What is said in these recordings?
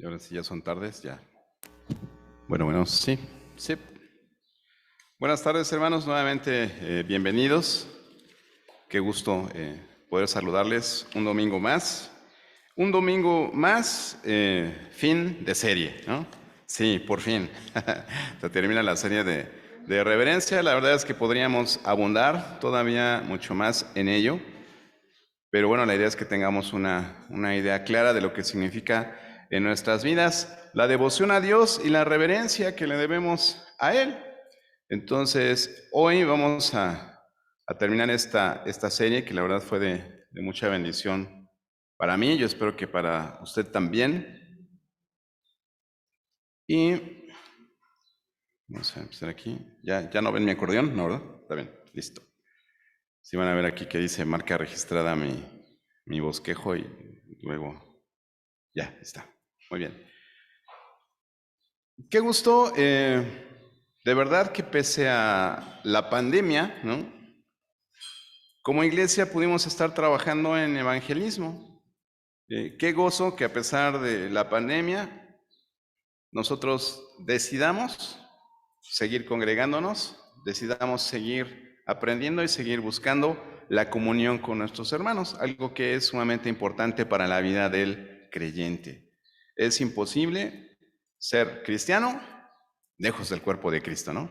Y ahora sí ya son tardes, ya. Bueno, sí, sí. Buenas tardes, hermanos, nuevamente bienvenidos. Qué gusto poder saludarles un domingo más. Un domingo más, fin de serie, ¿no? Sí, por fin. Se termina la serie de reverencia. La verdad es que podríamos abundar todavía mucho más en ello. Pero bueno, la idea es que tengamos una idea clara de lo que significa en nuestras vidas la devoción a Dios y la reverencia que le debemos a Él. Entonces, hoy vamos a terminar esta serie que la verdad fue de mucha bendición para mí. Yo espero que para usted también. Y vamos a empezar aquí. Ya no ven mi acordeón, ¿no, verdad? Está bien, listo. Sí van a ver aquí que dice marca registrada mi bosquejo y luego ya está. Muy bien. Qué gusto, de verdad que pese a la pandemia, ¿no? Como iglesia pudimos estar trabajando en evangelismo. Qué gozo que a pesar de la pandemia nosotros decidamos seguir congregándonos, decidamos seguir aprendiendo y seguir buscando la comunión con nuestros hermanos, algo que es sumamente importante para la vida del creyente. Es imposible ser cristiano lejos del cuerpo de Cristo, ¿no?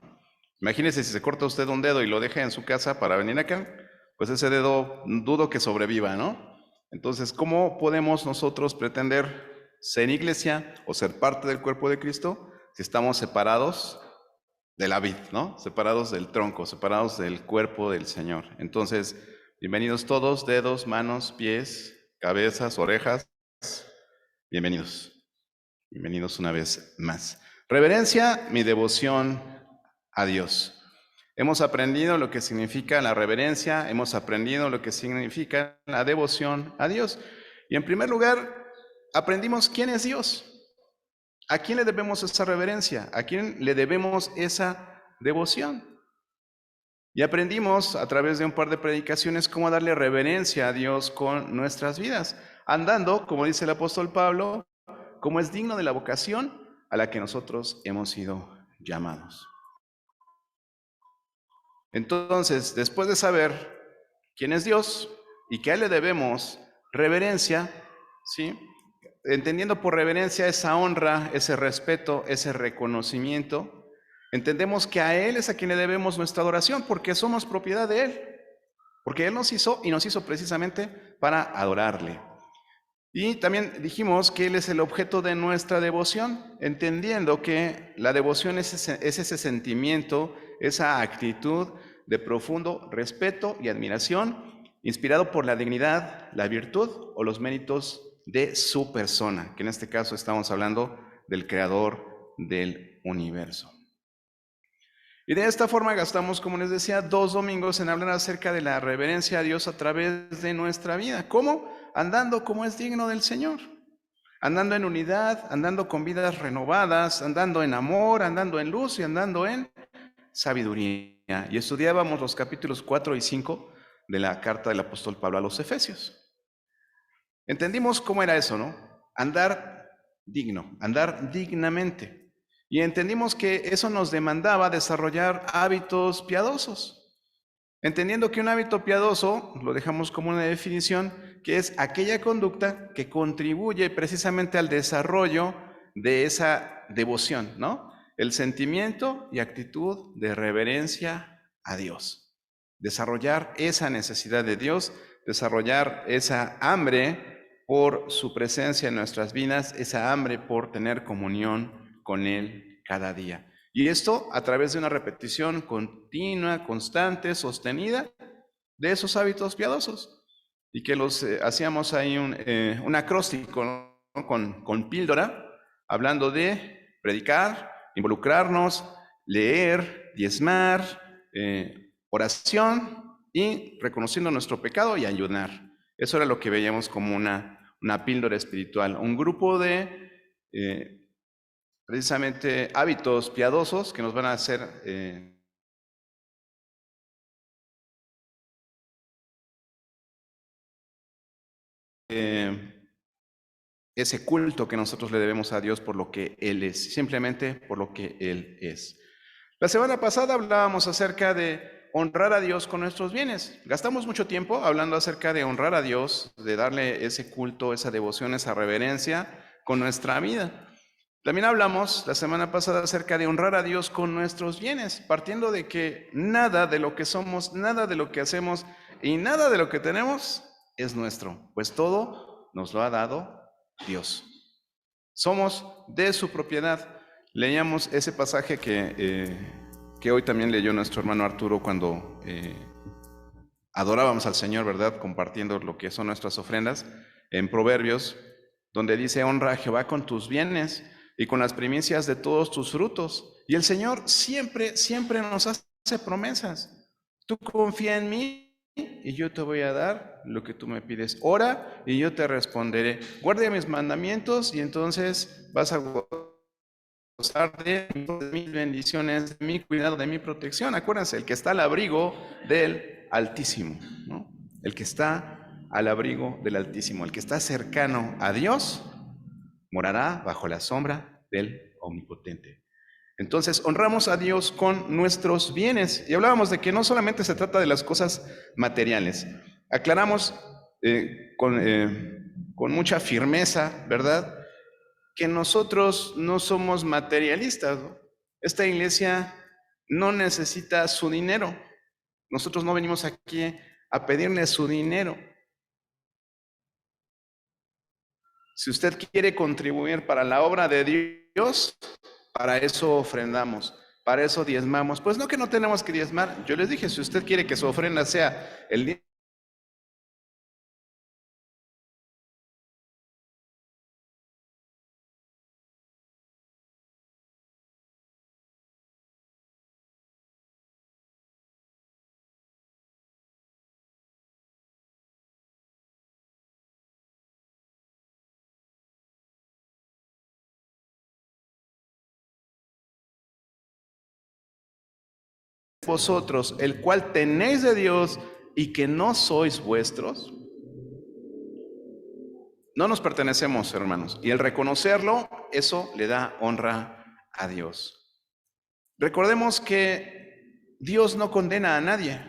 Imagínese si se corta usted un dedo y lo deja en su casa para venir acá, pues ese dedo dudo que sobreviva, ¿no? Entonces, ¿cómo podemos nosotros pretender ser iglesia o ser parte del cuerpo de Cristo si estamos separados de la vid, ¿no? Separados del tronco, separados del cuerpo del Señor. Entonces, bienvenidos todos, dedos, manos, pies, cabezas, orejas, bienvenidos. Bienvenidos una vez más. Reverencia, mi devoción a Dios. Hemos aprendido lo que significa la reverencia, hemos aprendido lo que significa la devoción a Dios. Y en primer lugar, aprendimos quién es Dios. ¿A quién le debemos esa reverencia? ¿A quién le debemos esa devoción? Y aprendimos a través de un par de predicaciones cómo darle reverencia a Dios con nuestras vidas, andando, como dice el apóstol Pablo, como es digno de la vocación a la que nosotros hemos sido llamados. Entonces, después de saber quién es Dios y que a Él le debemos reverencia, ¿sí? Entendiendo por reverencia esa honra, ese respeto, ese reconocimiento, entendemos que a Él es a quien le debemos nuestra adoración porque somos propiedad de Él, porque Él nos hizo y nos hizo precisamente para adorarle. Y también dijimos que Él es el objeto de nuestra devoción, entendiendo que la devoción es ese sentimiento, esa actitud de profundo respeto y admiración, inspirado por la dignidad, la virtud o los méritos de su persona, que en este caso estamos hablando del Creador del universo. Y de esta forma gastamos, como les decía, 2 domingos en hablar acerca de la reverencia a Dios a través de nuestra vida. ¿Cómo? Andando como es digno del Señor. Andando en unidad, andando con vidas renovadas, andando en amor, andando en luz y andando en sabiduría. Y estudiábamos los capítulos 4 y 5 de la carta del apóstol Pablo a los Efesios. Entendimos cómo era eso, ¿no? Andar digno, andar dignamente. Y entendimos que eso nos demandaba desarrollar hábitos piadosos. Entendiendo que un hábito piadoso, lo dejamos como una definición, que es aquella conducta que contribuye precisamente al desarrollo de esa devoción, ¿no? El sentimiento y actitud de reverencia a Dios. Desarrollar esa necesidad de Dios, desarrollar esa hambre por su presencia en nuestras vidas, esa hambre por tener comunión con Él cada día. Y esto a través de una repetición continua, constante, sostenida de esos hábitos piadosos. Y que los hacíamos ahí un acróstico, ¿no? con píldora, hablando de predicar, involucrarnos, leer, diezmar, oración y reconociendo nuestro pecado y ayunar. Eso era lo que veíamos como una píldora espiritual, un grupo de precisamente hábitos piadosos que nos van a hacer ese culto que nosotros le debemos a Dios por lo que Él es, simplemente por lo que Él es. La semana pasada hablábamos acerca de honrar a Dios con nuestros bienes. Gastamos mucho tiempo hablando acerca de honrar a Dios, de darle ese culto, esa devoción, esa reverencia con nuestra vida. También hablamos la semana pasada acerca de honrar a Dios con nuestros bienes, partiendo de que nada de lo que somos, nada de lo que hacemos y nada de lo que tenemos es nuestro, pues todo nos lo ha dado Dios. Somos de su propiedad. Leíamos ese pasaje que hoy también leyó nuestro hermano Arturo cuando adorábamos al Señor, ¿verdad? Compartiendo lo que son nuestras ofrendas en Proverbios, donde dice: honra a Jehová con tus bienes y con las primicias de todos tus frutos. Y el Señor siempre, siempre nos hace promesas. Tú confía en mí y yo te voy a dar lo que tú me pides. Ora y yo te responderé. Guarda mis mandamientos y entonces vas a gozar de mis bendiciones, de mi cuidado, de mi protección. Acuérdense, el que está al abrigo del Altísimo, ¿no? El que está al abrigo del Altísimo, el que está cercano a Dios, morará bajo la sombra del Omnipotente. Entonces, honramos a Dios con nuestros bienes. Y hablábamos de que no solamente se trata de las cosas materiales. Aclaramos con mucha firmeza, ¿verdad?, que nosotros no somos materialistas, ¿no? Esta iglesia no necesita su dinero. Nosotros no venimos aquí a pedirle su dinero. Si usted quiere contribuir para la obra de Dios, para eso ofrendamos, para eso diezmamos. Pues no, que no tenemos que diezmar. Yo les dije, si usted quiere que su ofrenda sea el diezmo de vosotros, el cual tenéis de Dios y que no sois vuestros, no nos pertenecemos, hermanos. Y el reconocerlo, eso le da honra a Dios. Recordemos que Dios no condena a nadie.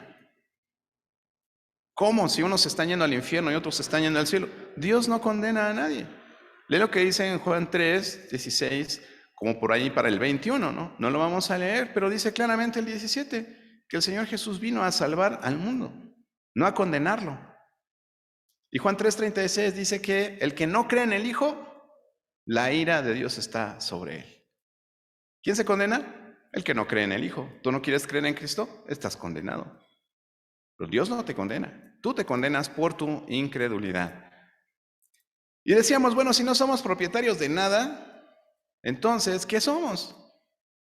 ¿Cómo? Si unos se están yendo al infierno y otros se están yendo al cielo. Dios no condena a nadie. Lee lo que dice en Juan 3, 16, como por ahí para el 21, ¿no? No lo vamos a leer, pero dice claramente el 17, que el Señor Jesús vino a salvar al mundo, no a condenarlo. Y Juan 3:36 dice que el que no cree en el Hijo, la ira de Dios está sobre él. ¿Quién se condena? El que no cree en el Hijo. ¿Tú no quieres creer en Cristo? Estás condenado. Pero Dios no te condena. Tú te condenas por tu incredulidad. Y decíamos, bueno, si no somos propietarios de nada, entonces, ¿qué somos?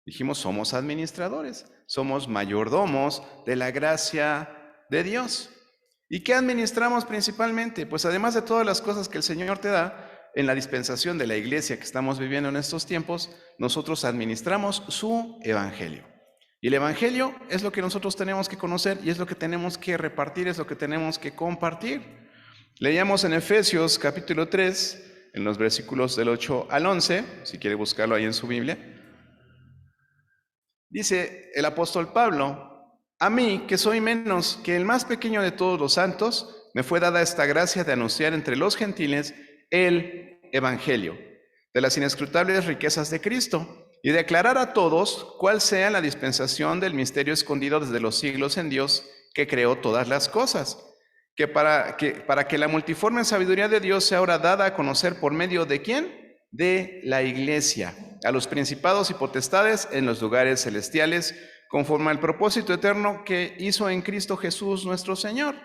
Dijimos, somos administradores, somos mayordomos de la gracia de Dios. ¿Y qué administramos principalmente? Pues además de todas las cosas que el Señor te da, en la dispensación de la iglesia que estamos viviendo en estos tiempos, nosotros administramos su evangelio. Y el evangelio es lo que nosotros tenemos que conocer y es lo que tenemos que repartir, es lo que tenemos que compartir. Leíamos en Efesios capítulo 3, en los versículos del 8 al 11, si quiere buscarlo ahí en su Biblia. Dice el apóstol Pablo: a mí, que soy menos que el más pequeño de todos los santos, me fue dada esta gracia de anunciar entre los gentiles el evangelio de las inescrutables riquezas de Cristo y de aclarar a todos cuál sea la dispensación del misterio escondido desde los siglos en Dios, que creó todas las cosas, para que la multiforme sabiduría de Dios sea ahora dada a conocer por medio de ¿quién? De la iglesia, a los principados y potestades en los lugares celestiales, conforme al propósito eterno que hizo en Cristo Jesús nuestro Señor.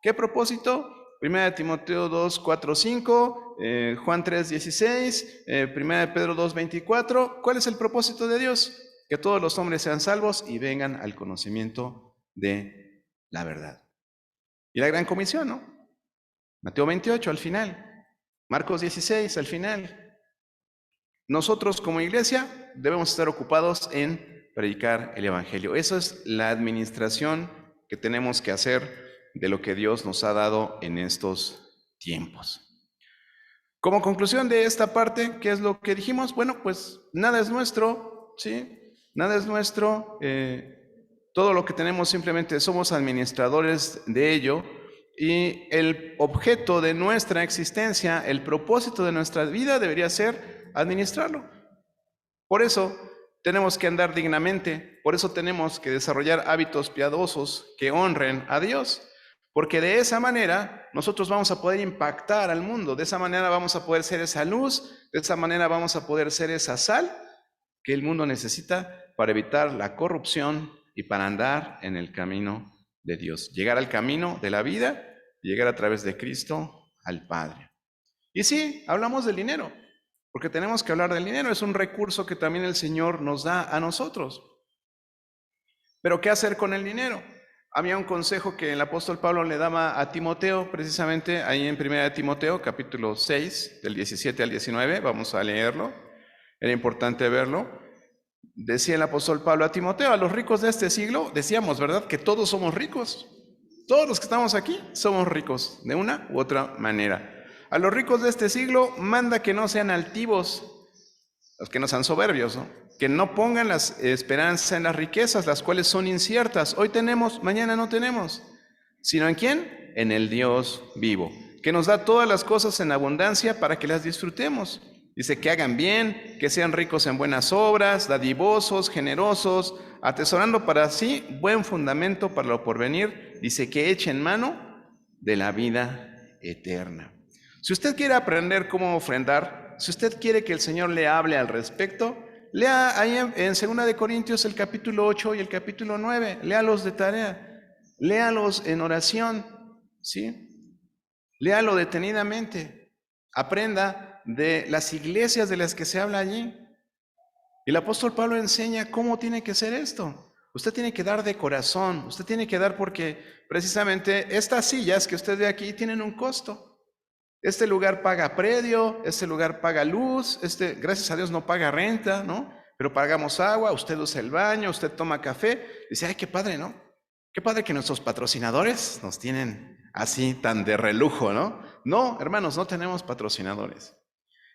¿Qué propósito? 1 Timoteo 2, 4, 5, Juan 3, 16, 1 Pedro 2, 24. ¿Cuál es el propósito de Dios? Que todos los hombres sean salvos y vengan al conocimiento de la verdad. Y la gran comisión, ¿no? Mateo 28 al final, Marcos 16 al final. Nosotros como iglesia debemos estar ocupados en predicar el evangelio. Esa es la administración que tenemos que hacer de lo que Dios nos ha dado en estos tiempos. Como conclusión de esta parte, ¿qué es lo que dijimos? Bueno, pues nada es nuestro, ¿sí? Nada es nuestro. Todo lo que tenemos simplemente somos administradores de ello. Y el objeto de nuestra existencia, el propósito de nuestra vida debería ser administrarlo. Por eso tenemos que andar dignamente, por eso tenemos que desarrollar hábitos piadosos que honren a Dios, porque de esa manera nosotros vamos a poder impactar al mundo, de esa manera vamos a poder ser esa luz, de esa manera vamos a poder ser esa sal que el mundo necesita para evitar la corrupción y para andar en el camino de Dios, llegar al camino de la vida, llegar a través de Cristo al Padre. Y sí, hablamos del dinero, porque tenemos que hablar del dinero, es un recurso que también el Señor nos da a nosotros. Pero ¿qué hacer con el dinero? Había un consejo que el apóstol Pablo le daba a Timoteo, precisamente ahí en 1 Timoteo, capítulo 6, del 17 al 19, vamos a leerlo, era importante verlo. Decía el apóstol Pablo a Timoteo, a los ricos de este siglo, decíamos, ¿verdad?, que todos somos ricos. Todos los que estamos aquí somos ricos, de una u otra manera. A los ricos de este siglo manda que no sean altivos, los que no sean soberbios, ¿no? Que no pongan la esperanza en las riquezas, las cuales son inciertas. Hoy tenemos, mañana no tenemos. ¿Sino en quién? En el Dios vivo, que nos da todas las cosas en abundancia para que las disfrutemos. Dice que hagan bien, que sean ricos en buenas obras, dadivosos, generosos, atesorando para sí buen fundamento para lo porvenir. Dice que echen mano de la vida eterna. Si usted quiere aprender cómo ofrendar, si usted quiere que el Señor le hable al respecto, lea ahí en 2 de Corintios el capítulo 8 y el capítulo 9, léalos de tarea, léalos en oración, ¿sí? Léalo detenidamente, aprenda de las iglesias de las que se habla allí. Y el apóstol Pablo enseña cómo tiene que ser esto. Usted tiene que dar de corazón, usted tiene que dar porque precisamente estas sillas que usted ve aquí tienen un costo. Este lugar paga predio, este lugar paga luz, gracias a Dios no paga renta, ¿no? Pero pagamos agua, usted usa el baño, usted toma café. Dice, ay, qué padre, ¿no? Qué padre que nuestros patrocinadores nos tienen así tan de relujo, ¿no? No, hermanos, no tenemos patrocinadores.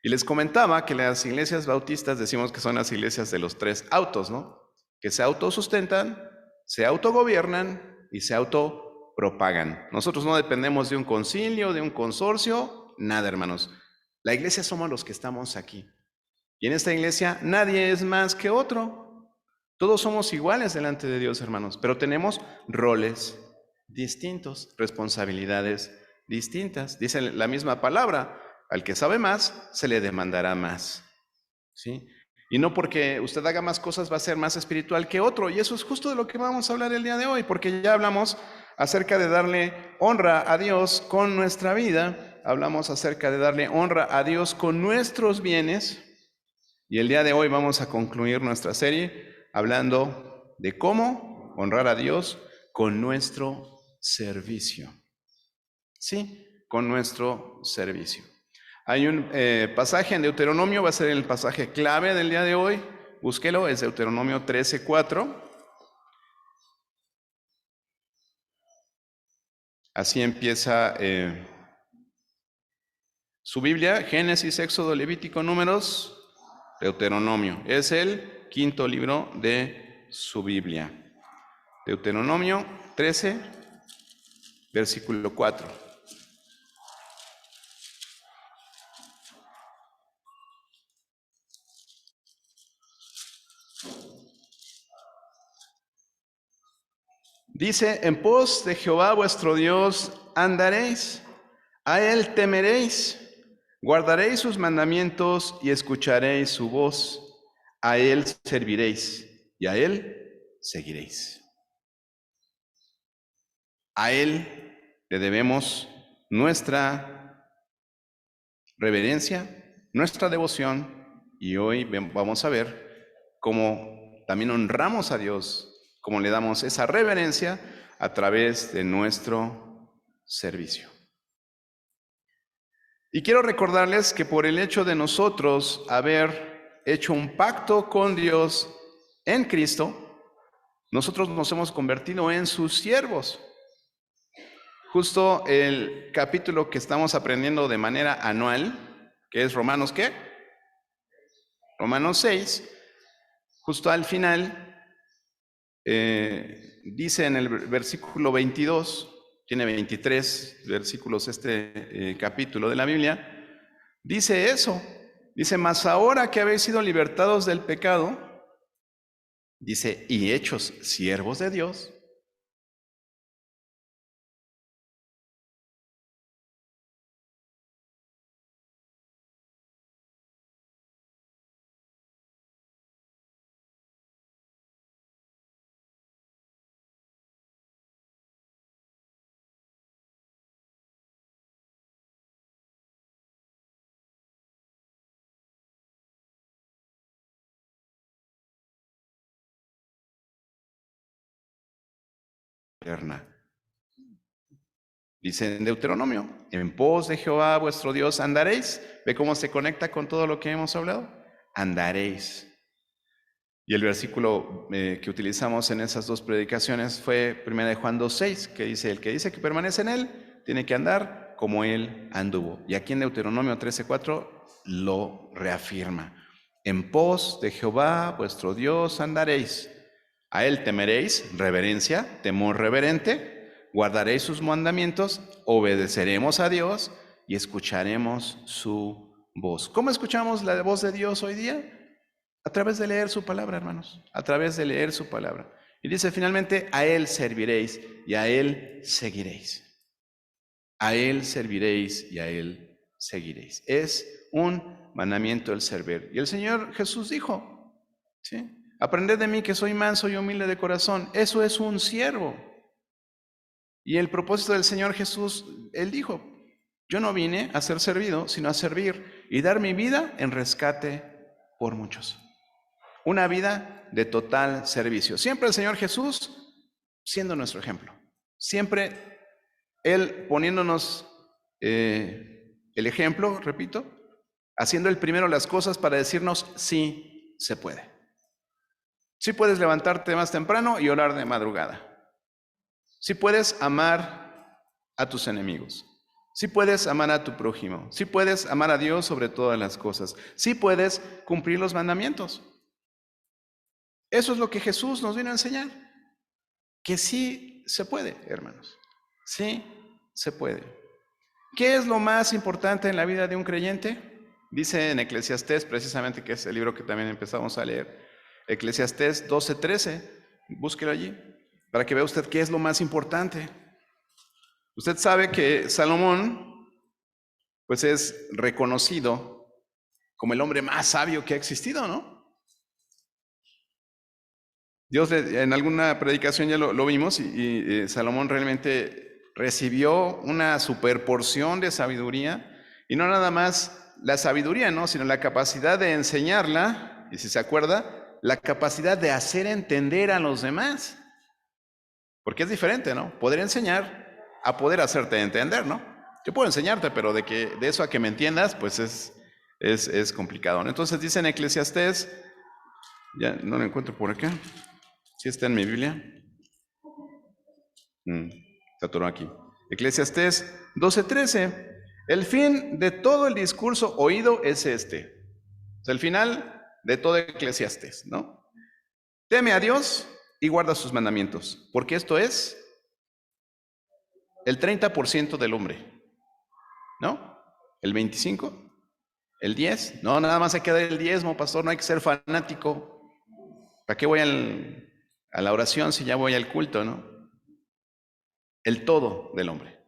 Y les comentaba que las iglesias bautistas decimos que son las iglesias de los 3 autos, ¿no? Que se autosustentan, se autogobiernan y se autopropagan. Nosotros no dependemos de un concilio, de un consorcio, nada, hermanos. La iglesia somos los que estamos aquí. Y en esta iglesia nadie es más que otro. Todos somos iguales delante de Dios, hermanos, pero tenemos roles distintos, responsabilidades distintas. Dice la misma palabra, al que sabe más, se le demandará más. ¿Sí? Y no porque usted haga más cosas va a ser más espiritual que otro. Y eso es justo de lo que vamos a hablar el día de hoy, porque ya hablamos acerca de darle honra a Dios con nuestra vida, hablamos acerca de darle honra a Dios con nuestros bienes, y el día de hoy vamos a concluir nuestra serie hablando de cómo honrar a Dios con nuestro servicio. Sí, con nuestro servicio. Hay un pasaje en Deuteronomio, va a ser el pasaje clave del día de hoy. Búsquelo, es Deuteronomio 13:4. Así empieza su Biblia, Génesis, Éxodo, Levítico, Números, Deuteronomio. Es el 5.º libro de su Biblia. Deuteronomio 13, versículo 4. Dice, en pos de Jehová vuestro Dios andaréis, a él temeréis, guardaréis sus mandamientos y escucharéis su voz, a él serviréis y a él seguiréis. A él le debemos nuestra reverencia, nuestra devoción, y hoy vamos a ver cómo también honramos a Dios, cómo le damos esa reverencia a través de nuestro servicio. Y quiero recordarles que por el hecho de nosotros haber hecho un pacto con Dios en Cristo, nosotros nos hemos convertido en sus siervos. Justo el capítulo que estamos aprendiendo de manera anual que es Romanos, ¿qué? Romanos 6, justo al final, dice en el versículo 22, tiene 23 versículos este capítulo de la Biblia, dice eso, dice, mas ahora que habéis sido libertados del pecado, dice, y hechos siervos de Dios, eterna. Dice en Deuteronomio, en pos de Jehová vuestro Dios andaréis. ¿Ve cómo se conecta con todo lo que hemos hablado? Andaréis. Y el versículo que utilizamos en esas dos predicaciones fue 1 de Juan 2:6, que dice, el que dice que permanece en él, tiene que andar como él anduvo. Y aquí en Deuteronomio 13:4 lo reafirma. En pos de Jehová vuestro Dios andaréis. A él temeréis, reverencia, temor reverente, guardaréis sus mandamientos, obedeceremos a Dios y escucharemos su voz. ¿Cómo escuchamos la voz de Dios hoy día? A través de leer su palabra, hermanos, a través de leer su palabra. Y dice finalmente, a él serviréis y a él seguiréis. A él serviréis y a él seguiréis. Es un mandamiento el servir. Y el Señor Jesús dijo, ¿sí? Aprended de mí que soy manso y humilde de corazón. Eso es un siervo. Y el propósito del Señor Jesús, Él dijo, yo no vine a ser servido, sino a servir y dar mi vida en rescate por muchos. Una vida de total servicio. Siempre el Señor Jesús siendo nuestro ejemplo. Siempre Él poniéndonos el ejemplo, repito, haciendo el primero las cosas para decirnos sí se puede. Sí puedes levantarte más temprano y orar de madrugada. Sí puedes amar a tus enemigos. Sí puedes amar a tu prójimo. Sí puedes amar a Dios sobre todas las cosas. Sí puedes cumplir los mandamientos. Eso es lo que Jesús nos vino a enseñar. Que sí se puede, hermanos. Sí se puede. ¿Qué es lo más importante en la vida de un creyente? Dice en Eclesiastés, precisamente, que es el libro que también empezamos a leer. Eclesiastés 12:13. Búsquelo allí, para que vea usted qué es lo más importante. Usted sabe que Salomón, pues es reconocido como el hombre más sabio que ha existido, ¿no? Dios, en alguna predicación ya lo vimos, y Salomón realmente recibió una superporción de sabiduría, y no nada más la sabiduría, ¿no? Sino la capacidad de enseñarla, y si se acuerda, la capacidad de hacer entender a los demás. Porque es diferente, ¿no? Poder enseñar a poder hacerte entender, ¿no? Yo puedo enseñarte, pero de eso a que me entiendas, pues es complicado, ¿no? Entonces dice en Eclesiastés, ya no lo encuentro por acá, ¿sí está en mi Biblia? Se atoró aquí. Eclesiastés 12:13, el fin de todo el discurso oído es este. O sea, el final de todo Eclesiastés, ¿no? Teme a Dios y guarda sus mandamientos, porque esto es el 30% del hombre, ¿no? El 25%, el 10%, no, nada más hay que dar el diezmo, pastor, no hay que ser fanático. ¿Para qué voy a la oración si ya voy al culto, no? El todo del hombre,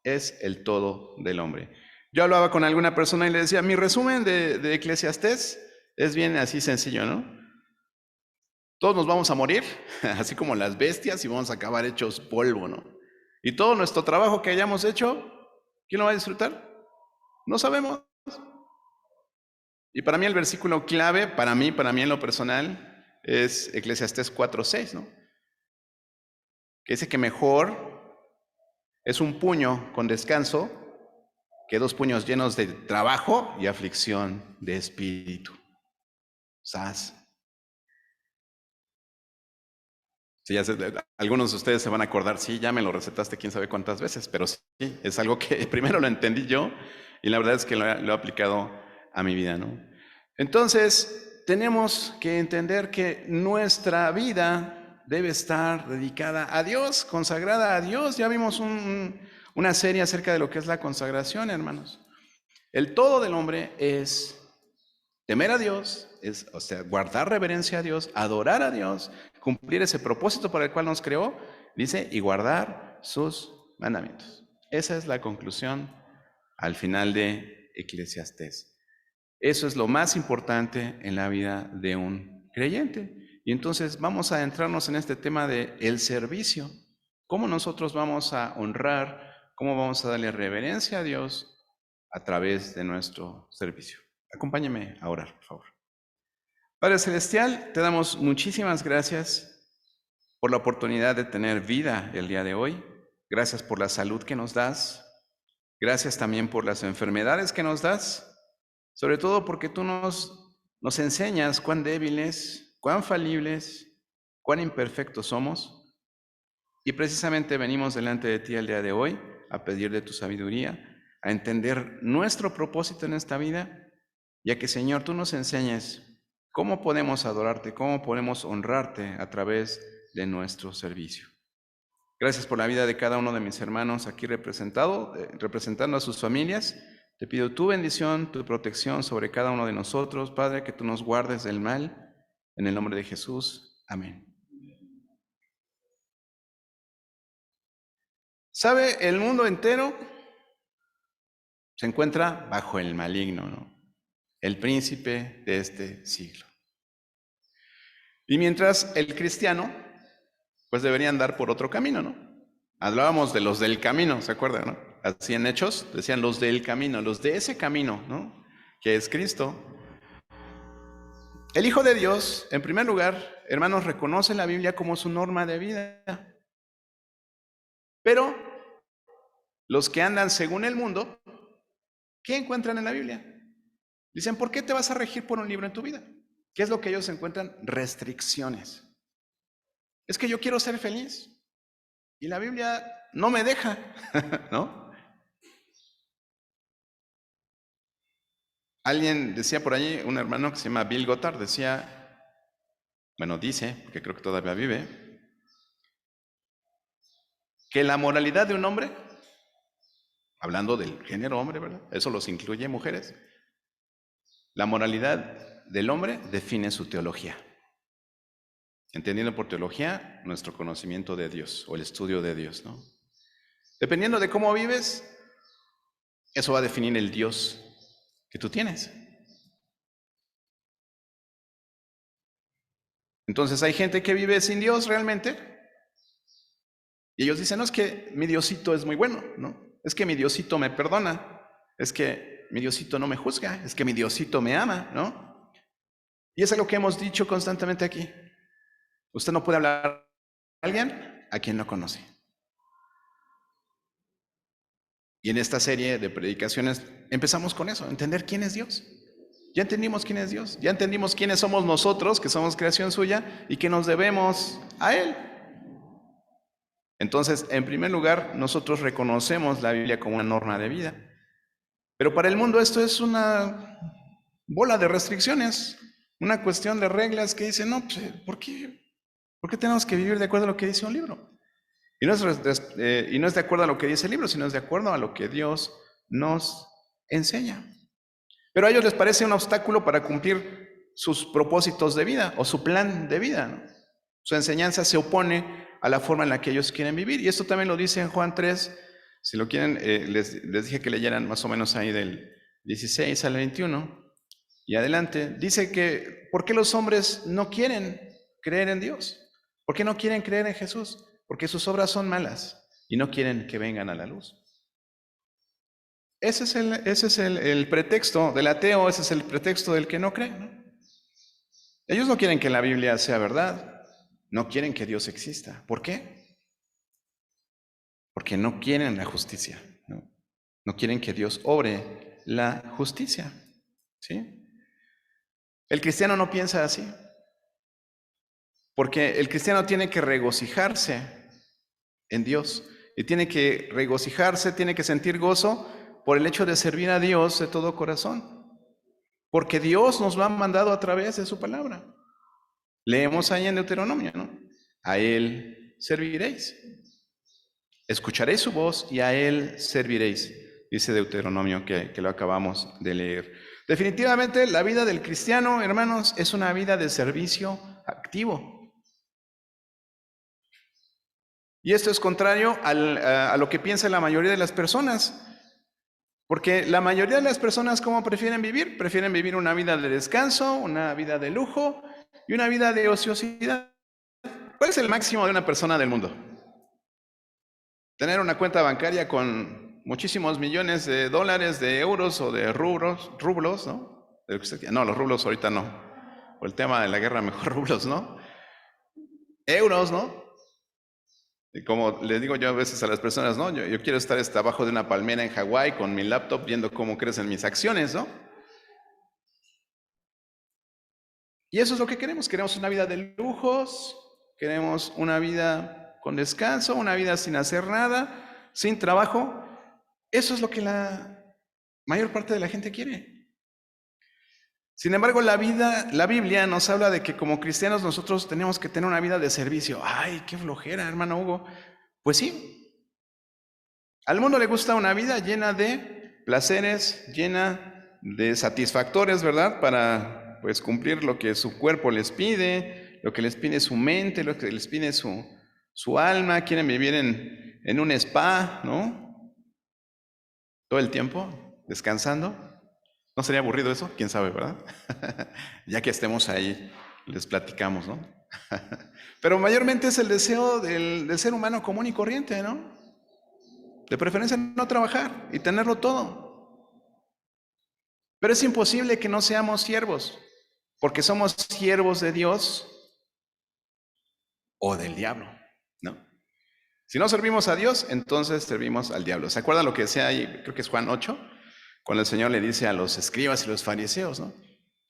es el todo del hombre. Yo hablaba con alguna persona y le decía, mi resumen de Eclesiastés es bien así sencillo, ¿no? Todos nos vamos a morir, así como las bestias, y vamos a acabar hechos polvo, ¿no? Y todo nuestro trabajo que hayamos hecho, ¿quién lo va a disfrutar? No sabemos. Y para mí el versículo clave, para mí en lo personal, es Eclesiastés 4:6, ¿no? Que dice que mejor es un puño con descanso que 2 puños llenos de trabajo y aflicción de espíritu. ¿Sabes? Sí, algunos de ustedes se van a acordar, sí, ya me lo recetaste quién sabe cuántas veces, pero sí, es algo que primero lo entendí yo y la verdad es que lo he aplicado a mi vida, ¿no? Entonces, tenemos que entender que nuestra vida debe estar dedicada a Dios, consagrada a Dios. Ya vimos una serie acerca de lo que es la consagración, hermanos. El todo del hombre es temer a Dios, o sea, guardar reverencia a Dios, adorar a Dios, cumplir ese propósito para el cual nos creó, dice, y guardar sus mandamientos. Esa es la conclusión al final de Eclesiastés. Eso es lo más importante en la vida de un creyente. Y entonces vamos a adentrarnos en este tema de el servicio. ¿Cómo nosotros vamos a honrar, cómo vamos a darle reverencia a Dios a través de nuestro servicio? Acompáñame a orar, por favor. Padre Celestial, te damos muchísimas gracias por la oportunidad de tener vida el día de hoy. Gracias por la salud que nos das. Gracias también por las enfermedades que nos das. Sobre todo porque tú nos enseñas cuán débiles, cuán falibles, cuán imperfectos somos. Y precisamente venimos delante de ti el día de hoy a pedir de tu sabiduría, a entender nuestro propósito en esta vida, ya que, Señor, tú nos enseñes cómo podemos adorarte, cómo podemos honrarte a través de nuestro servicio. Gracias por la vida de cada uno de mis hermanos aquí representando a sus familias. Te pido tu bendición, tu protección sobre cada uno de nosotros, Padre, que tú nos guardes del mal. En el nombre de Jesús. Amén. ¿Sabe? El mundo entero se encuentra bajo el maligno, ¿no? El príncipe de este siglo. Y mientras el cristiano, pues debería andar por otro camino, ¿no? Hablábamos de los del camino, ¿se acuerdan, no? Así en Hechos decían los del camino, los de ese camino, ¿no? Que es Cristo. El Hijo de Dios, en primer lugar, hermanos, reconoce la Biblia como su norma de vida. Pero los que andan según el mundo, ¿qué encuentran en la Biblia? Dicen, ¿por qué te vas a regir por un libro en tu vida? ¿Qué es lo que ellos encuentran? Restricciones. Es que yo quiero ser feliz y la Biblia no me deja, ¿no? Alguien decía por allí, un hermano que se llama Bill Gothard, decía, bueno, dice, porque creo que todavía vive, que la moralidad de un hombre, hablando del género hombre, ¿verdad? Eso los incluye mujeres. La moralidad del hombre define su teología. Entendiendo por teología nuestro conocimiento de Dios o el estudio de Dios, ¿no? Dependiendo de cómo vives, eso va a definir el Dios que tú tienes. Entonces hay gente que vive sin Dios realmente y ellos dicen, no, es que mi Diosito es muy bueno, ¿no? Es que mi Diosito me perdona, es que mi Diosito no me juzga, es que mi Diosito me ama, ¿no? Y eso es lo que hemos dicho constantemente aquí. Usted no puede hablar a alguien a quien no conoce. Y en esta serie de predicaciones empezamos con eso, entender quién es Dios. Ya entendimos quién es Dios, ya entendimos quiénes somos nosotros, que somos creación suya y que nos debemos a Él. Entonces, en primer lugar, nosotros reconocemos la Biblia como una norma de vida. Pero para el mundo esto es una bola de restricciones, una cuestión de reglas que dicen, no, pues, ¿por qué tenemos que vivir de acuerdo a lo que dice un libro? Y no es de acuerdo a lo que dice el libro, sino es de acuerdo a lo que Dios nos enseña. Pero a ellos les parece un obstáculo para cumplir sus propósitos de vida o su plan de vida, ¿no? Su enseñanza se opone a la forma en la que ellos quieren vivir. Y esto también lo dice en Juan 3. Si lo quieren, les dije que leyeran más o menos ahí del 16 al 21 y adelante. Dice que, ¿por qué los hombres no quieren creer en Dios? ¿Por qué no quieren creer en Jesús? Porque sus obras son malas y no quieren que vengan a la luz. Ese es el pretexto del ateo, ese es el pretexto del que no cree, ¿no? Ellos no quieren que la Biblia sea verdad, no quieren que Dios exista. ¿Por qué? Porque no quieren la justicia, ¿no? No quieren que Dios obre la justicia, ¿sí? El cristiano no piensa así, porque el cristiano tiene que regocijarse en Dios y tiene que regocijarse, tiene que sentir gozo por el hecho de servir a Dios de todo corazón. porque Dios nos lo ha mandado a través de su palabra. Leemos ahí en Deuteronomio, ¿no? A Él serviréis. Escucharéis su voz y a Él serviréis, dice Deuteronomio que lo acabamos de leer. Definitivamente la vida del cristiano, hermanos, es una vida de servicio activo. Y esto es contrario a lo que piensa la mayoría de las personas. Porque la mayoría de las personas, ¿cómo prefieren vivir? Prefieren vivir una vida de descanso, una vida de lujo y una vida de ociosidad. ¿Cuál es el máximo de una persona del mundo? Tener una cuenta bancaria con muchísimos millones de dólares, de euros o de rublos, ¿no? No, los rublos ahorita no. Por el tema de la guerra, mejor rublos, ¿no? Euros, ¿no? Y como les digo yo a veces a las personas, ¿no? Yo quiero estar abajo de una palmera en Hawái con mi laptop viendo cómo crecen mis acciones, ¿no? Y eso es lo que queremos. Queremos una vida de lujos, queremos una vida con descanso, una vida sin hacer nada, sin trabajo. Eso es lo que la mayor parte de la gente quiere. Sin embargo, la Biblia nos habla de que como cristianos nosotros tenemos que tener una vida de servicio. ¡Ay, qué flojera, hermano Hugo! Pues sí. Al mundo le gusta una vida llena de placeres, llena de satisfactores, ¿verdad? Para pues cumplir lo que su cuerpo les pide, lo que les pide su mente, lo que les pide su alma. Quieren vivir en un spa, ¿no? Todo el tiempo, descansando. ¿No sería aburrido eso? ¿Quién sabe, verdad? Ya que estemos ahí, les platicamos, ¿no? Pero mayormente es el deseo del ser humano común y corriente, ¿no? De preferencia no trabajar y tenerlo todo. Pero es imposible que no seamos siervos, porque somos siervos de Dios o del diablo, ¿no? Si no servimos a Dios, entonces servimos al diablo. ¿Se acuerdan lo que decía ahí? Creo que es Juan 8. Cuando el Señor le dice a los escribas y los fariseos, ¿no?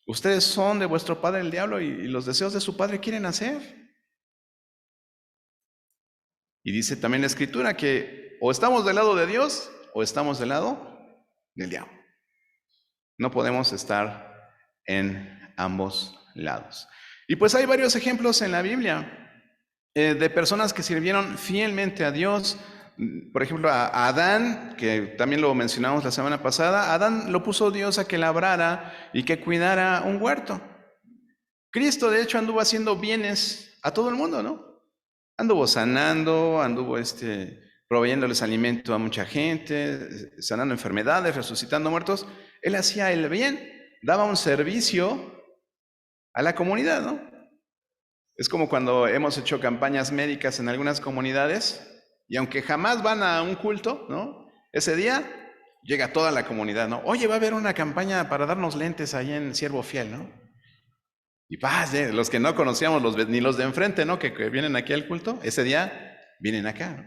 Ustedes son de vuestro padre el diablo y los deseos de su padre quieren hacer. Y dice también la Escritura que o estamos del lado de Dios o estamos del lado del diablo. No podemos estar en ambos lados. Y pues hay varios ejemplos en la Biblia de personas que sirvieron fielmente a Dios. Por ejemplo, a Adán, que también lo mencionamos la semana pasada, Adán lo puso Dios a que labrara y que cuidara un huerto. Cristo, de hecho, anduvo haciendo bienes a todo el mundo, ¿no? Anduvo sanando, anduvo proveyéndoles alimento a mucha gente, sanando enfermedades, resucitando muertos. Él hacía el bien, daba un servicio a la comunidad, ¿no? Es como cuando hemos hecho campañas médicas en algunas comunidades y aunque jamás van a un culto, ¿no? Ese día llega toda la comunidad, ¿no? Oye, va a haber una campaña para darnos lentes ahí en Siervo Fiel, ¿no? Y los que no conocíamos, ni los de enfrente, ¿no? Que vienen aquí al culto, ese día vienen acá, ¿no?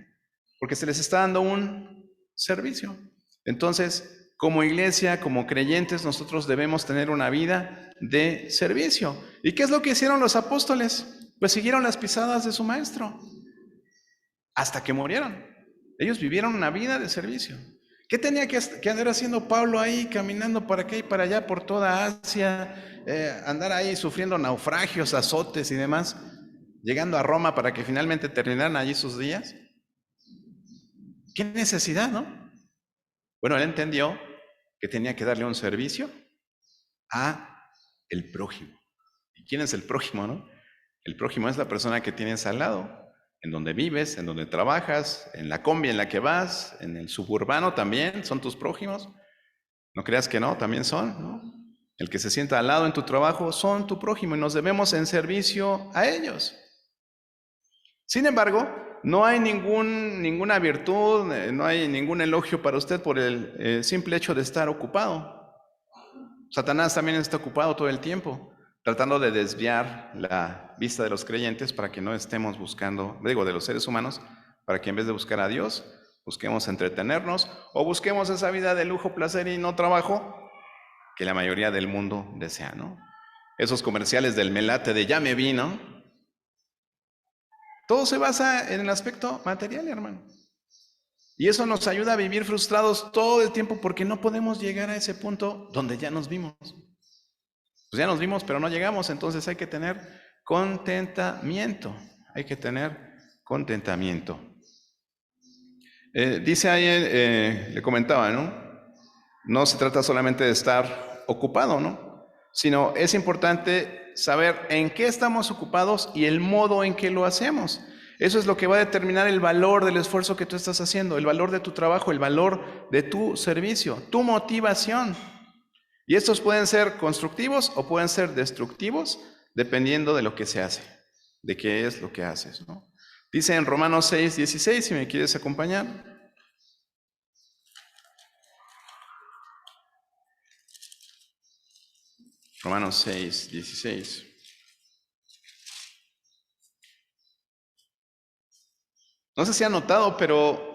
Porque se les está dando un servicio. Entonces, como iglesia, como creyentes, nosotros debemos tener una vida de servicio. ¿Y qué es lo que hicieron los apóstoles? Pues siguieron las pisadas de su maestro hasta que murieron. Ellos vivieron una vida de servicio. ¿Qué tenía que andar haciendo Pablo ahí, caminando para acá y para allá por toda Asia, andar ahí sufriendo naufragios, azotes y demás, llegando a Roma para que finalmente terminaran allí sus días? ¿Qué necesidad, no? Bueno, él entendió que tenía que darle un servicio a el prójimo. ¿Y quién es el prójimo, no? El prójimo es la persona que tienes al lado, en donde vives, en donde trabajas, en la combi en la que vas, en el suburbano también, son tus prójimos. No creas que no, también son, ¿no? El que se sienta al lado en tu trabajo son tu prójimo y nos debemos en servicio a ellos. Sin embargo, no hay ninguna virtud, no hay ningún elogio para usted por el simple hecho de estar ocupado. Satanás también está ocupado todo el tiempo, tratando de desviar la vista de los creyentes para que no estemos buscando, de los seres humanos, para que en vez de buscar a Dios, busquemos entretenernos o busquemos esa vida de lujo, placer y no trabajo que la mayoría del mundo desea, ¿no? Esos comerciales del melate de ya me vi, ¿no? Todo se basa en el aspecto material, hermano. Y eso nos ayuda a vivir frustrados todo el tiempo porque no podemos llegar a ese punto donde ya nos vimos. Pues ya nos vimos, pero no llegamos, entonces hay que tener contentamiento. Hay que tener contentamiento. Dice ahí, le comentaba, ¿no? No se trata solamente de estar ocupado, ¿no? Sino es importante saber en qué estamos ocupados y el modo en que lo hacemos. Eso es lo que va a determinar el valor del esfuerzo que tú estás haciendo, el valor de tu trabajo, el valor de tu servicio, tu motivación. Y estos pueden ser constructivos o pueden ser destructivos, dependiendo de lo que se hace, de qué es lo que haces, ¿no? Dice en Romanos 6:16, si me quieres acompañar. Romanos 6:16. No sé si han notado, pero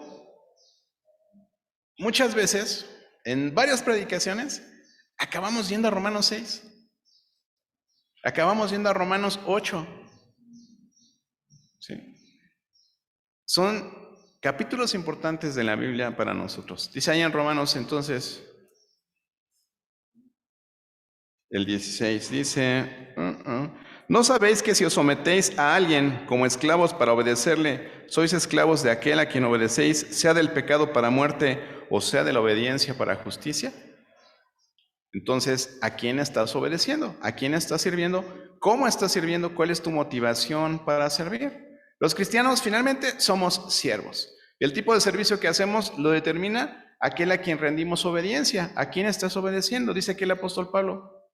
muchas veces, en varias predicaciones, acabamos yendo a Romanos 6. Acabamos yendo a Romanos 8. ¿Sí? Son capítulos importantes de la Biblia para nosotros. Dice ahí en Romanos entonces, el 16, dice, ¿no sabéis que si os sometéis a alguien como esclavos para obedecerle, sois esclavos de aquel a quien obedecéis, sea del pecado para muerte o sea de la obediencia para justicia? Entonces, ¿a quién estás obedeciendo? ¿A quién estás sirviendo? ¿Cómo estás sirviendo? ¿Cuál es tu motivación para servir? Los cristianos finalmente somos siervos. El tipo de servicio que hacemos lo determina aquel a quien rendimos obediencia. ¿A quién estás obedeciendo? Dice aquí el apóstol Pablo.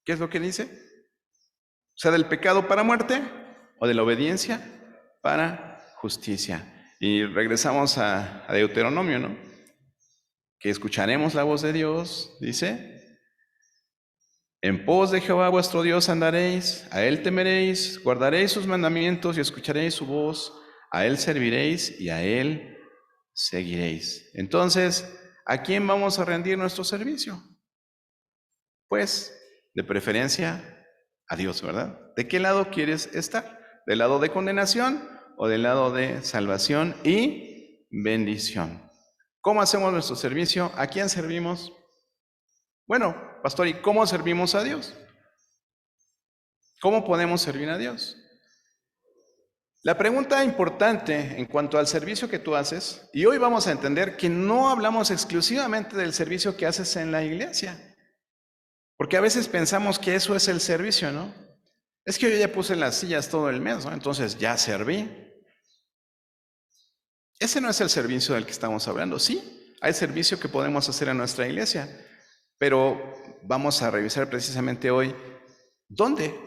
¿Qué es lo que dice? O sea, del pecado para muerte o de la obediencia para justicia. Y regresamos a Deuteronomio, ¿no? Que escucharemos la voz de Dios, dice, en pos de Jehová vuestro Dios andaréis, a Él temeréis, guardaréis sus mandamientos y escucharéis su voz, a Él serviréis y a Él seguiréis. Entonces, ¿a quién vamos a rendir nuestro servicio? Pues, de preferencia, a Dios, ¿verdad? ¿De qué lado quieres estar? ¿Del lado de condenación o del lado de salvación y bendición? ¿Cómo hacemos nuestro servicio? ¿A quién servimos? Bueno, pastor, ¿y cómo servimos a Dios? ¿Cómo podemos servir a Dios? La pregunta importante en cuanto al servicio que tú haces, y hoy vamos a entender que no hablamos exclusivamente del servicio que haces en la iglesia, porque a veces pensamos que eso es el servicio, ¿no? Es que yo ya puse las sillas todo el mes, ¿no? Entonces ya serví. Ese no es el servicio del que estamos hablando. Sí, hay servicio que podemos hacer en nuestra iglesia, pero vamos a revisar precisamente hoy dónde,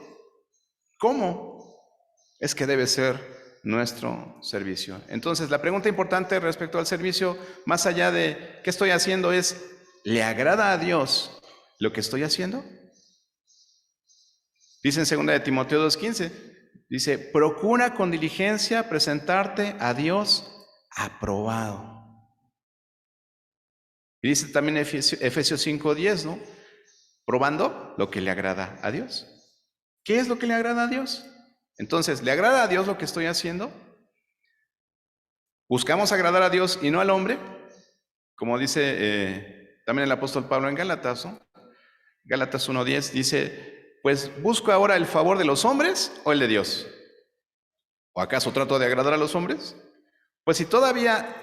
cómo es que debe ser nuestro servicio. Entonces, la pregunta importante respecto al servicio, más allá de qué estoy haciendo, es, ¿le agrada a Dios lo que estoy haciendo? Dice en 2 de Timoteo 2:15, dice, procura con diligencia presentarte a Dios aprobado. Y dice también Efesios 5:10, ¿no? Probando lo que le agrada a Dios. ¿Qué es lo que le agrada a Dios? Entonces, ¿le agrada a Dios lo que estoy haciendo? ¿Buscamos agradar a Dios y no al hombre? Como dice también el apóstol Pablo en Gálatas, ¿no? Gálatas 1:10 dice, pues ¿busco ahora el favor de los hombres o el de Dios? ¿O acaso trato de agradar a los hombres? Pues si todavía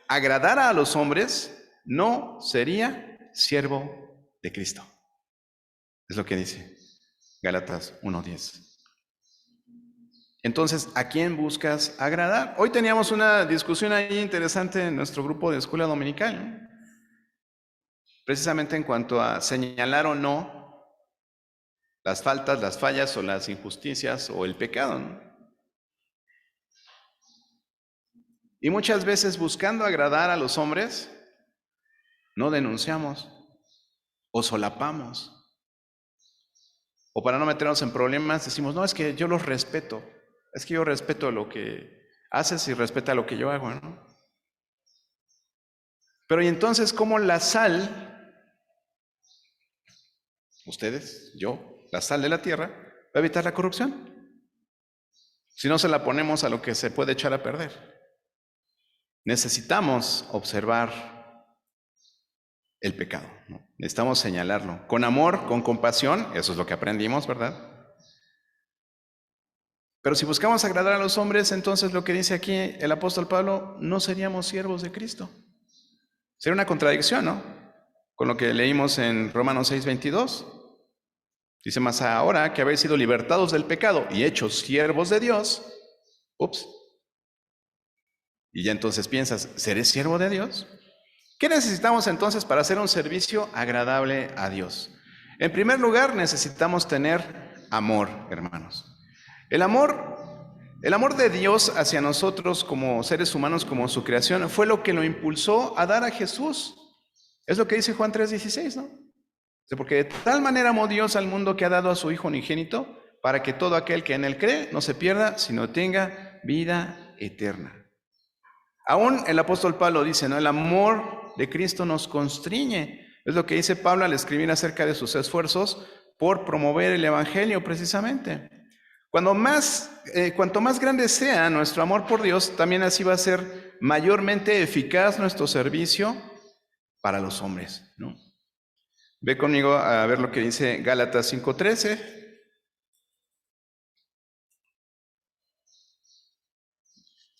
agradara a los hombres, no sería siervo de Cristo. Es lo que dice Gálatas 1:10. Entonces, ¿a quién buscas agradar? Hoy teníamos una discusión ahí interesante en nuestro grupo de escuela dominical, ¿no? Precisamente en cuanto a señalar o no las faltas, las fallas o las injusticias o el pecado, ¿no? Y muchas veces buscando agradar a los hombres, no denunciamos o solapamos. O para no meternos en problemas, decimos, no, es que yo los respeto. Es que yo respeto lo que haces y respeta lo que yo hago, ¿no? Pero y entonces, ¿cómo la sal, ustedes, yo, la sal de la tierra, va a evitar la corrupción? Si no se la ponemos a lo que se puede echar a perder. Necesitamos observar el pecado, ¿no? Necesitamos señalarlo. Con amor, con compasión, eso es lo que aprendimos, ¿verdad? Pero si buscamos agradar a los hombres, entonces lo que dice aquí el apóstol Pablo, no seríamos siervos de Cristo. Sería una contradicción, ¿no? Con lo que leímos en Romanos 6:22. Dice, más ahora que habéis sido libertados del pecado y hechos siervos de Dios, ups, y ya entonces piensas, ¿seré siervo de Dios? ¿Qué necesitamos entonces para hacer un servicio agradable a Dios? En primer lugar, necesitamos tener amor, hermanos. El amor de Dios hacia nosotros como seres humanos, como su creación, fue lo que lo impulsó a dar a Jesús. Es lo que dice Juan 3:16, ¿no? Porque de tal manera amó Dios al mundo que ha dado a su Hijo unigénito, para que todo aquel que en él cree no se pierda, sino tenga vida eterna. Aún el apóstol Pablo dice, ¿no? El amor de Cristo nos constriñe. Es lo que dice Pablo al escribir acerca de sus esfuerzos por promover el evangelio precisamente. Cuanto más grande sea nuestro amor por Dios, también así va a ser mayormente eficaz nuestro servicio para los hombres, ¿no? Ve conmigo a ver lo que dice Gálatas 5:13.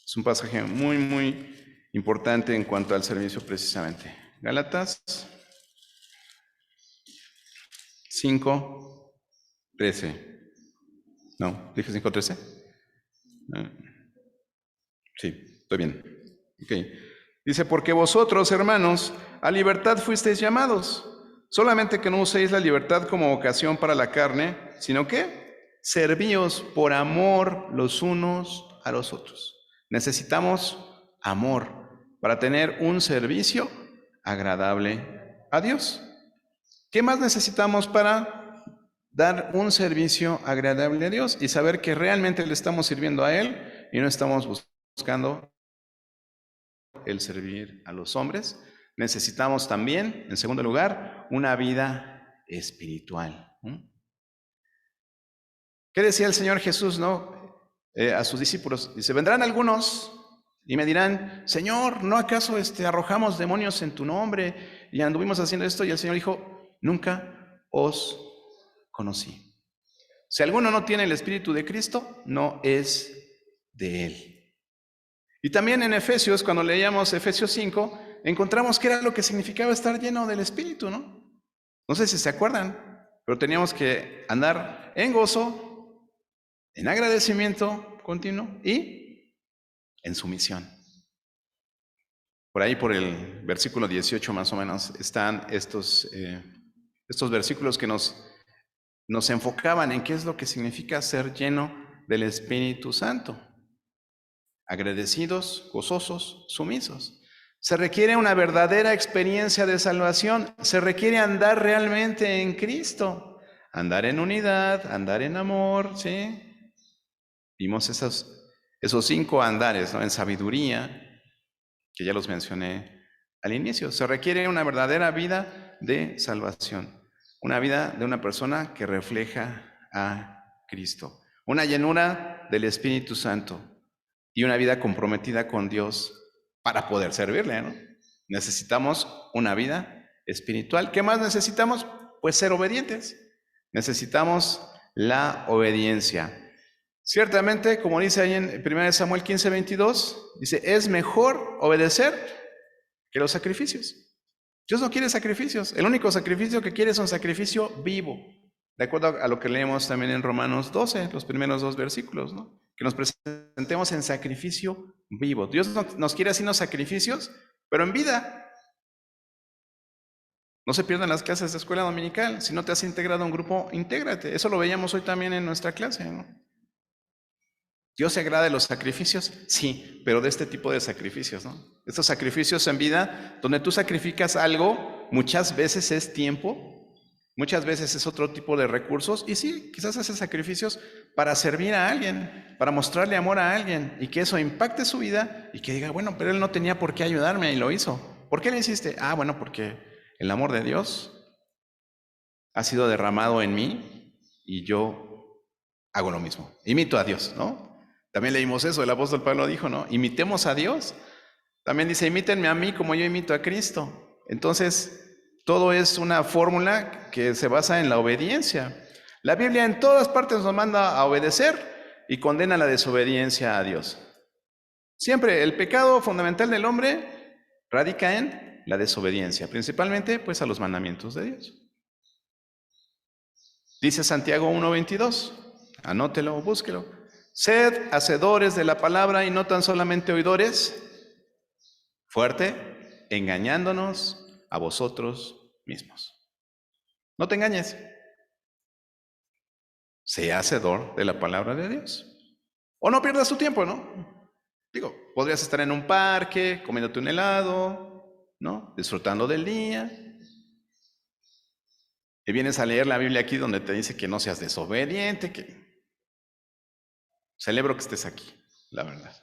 Es un pasaje muy, muy importante en cuanto al servicio precisamente. Gálatas 5:13. No, dije 5:13. Sí, estoy bien. Okay. Dice, porque vosotros, hermanos, a libertad fuisteis llamados, solamente que no uséis la libertad como ocasión para la carne, sino que servíos por amor los unos a los otros. Necesitamos amor para tener un servicio agradable a Dios. ¿Qué más necesitamos para dar un servicio agradable a Dios y saber que realmente le estamos sirviendo a Él y no estamos buscando el servir a los hombres? Necesitamos también, en segundo lugar, una vida espiritual. ¿Qué decía el Señor Jesús, no? A sus discípulos, dice, vendrán algunos y me dirán, Señor, ¿no acaso arrojamos demonios en tu nombre y anduvimos haciendo esto? Y el Señor dijo, nunca os conocí. Si alguno no tiene el Espíritu de Cristo, no es de Él. Y también en Efesios, cuando leíamos Efesios 5, encontramos qué era lo que significaba estar lleno del Espíritu, ¿no? No sé si se acuerdan, pero teníamos que andar en gozo, en agradecimiento continuo y en sumisión. Por ahí, por el versículo 18 más o menos, están estos versículos que nos enfocaban en qué es lo que significa ser lleno del Espíritu Santo. Agradecidos, gozosos, sumisos. Se requiere una verdadera experiencia de salvación. Se requiere andar realmente en Cristo. Andar en unidad, andar en amor, ¿sí? Vimos esos 5 andares, ¿no? En sabiduría, que ya los mencioné al inicio. Se requiere una verdadera vida de salvación. Una vida de una persona que refleja a Cristo. Una llenura del Espíritu Santo. Y una vida comprometida con Dios para poder servirle, ¿no? Necesitamos una vida espiritual. ¿Qué más necesitamos? Pues ser obedientes. Necesitamos la obediencia. Ciertamente, como dice ahí en 1 Samuel 15:22, dice, es mejor obedecer que los sacrificios. Dios no quiere sacrificios. El único sacrificio que quiere es un sacrificio vivo. De acuerdo a lo que leemos también en Romanos 12, los primeros 2 versículos, ¿no? Que nos presentemos en sacrificio vivo. Dios nos quiere haciendo sacrificios, pero en vida. No se pierdan las clases de escuela dominical. Si no te has integrado a un grupo, intégrate. Eso lo veíamos hoy también en nuestra clase, ¿no? ¿Dios se agrada de los sacrificios? Sí, pero de este tipo de sacrificios, ¿no? Estos sacrificios en vida, donde tú sacrificas algo, muchas veces es tiempo, muchas veces es otro tipo de recursos, y sí, quizás haces sacrificios para servir a alguien, para mostrarle amor a alguien, y que eso impacte su vida, y que diga, bueno, pero él no tenía por qué ayudarme, y lo hizo. ¿Por qué lo hiciste? Ah, bueno, porque el amor de Dios ha sido derramado en mí, y yo hago lo mismo. Imito a Dios, ¿no? También leímos eso, el apóstol Pablo dijo, ¿no? Imitemos a Dios. También dice, imítenme a mí como yo imito a Cristo. Entonces, Todo es una fórmula que se basa en la obediencia. La Biblia en todas partes nos manda a obedecer y condena la desobediencia a Dios. Siempre el pecado fundamental del hombre radica en la desobediencia, principalmente pues a los mandamientos de Dios. Dice Santiago 1:22, anótelo o búsquelo. Sed hacedores de la palabra y no tan solamente oidores, fuerte, engañándonos a vosotros mismos. No te engañes. Sé hacedor de la palabra de Dios. O no pierdas tu tiempo, ¿no? Digo, podrías estar en un parque, comiéndote un helado, ¿no? Disfrutando del día. Y vienes a leer la Biblia aquí donde te dice que no seas desobediente, que celebro que estés aquí, la verdad.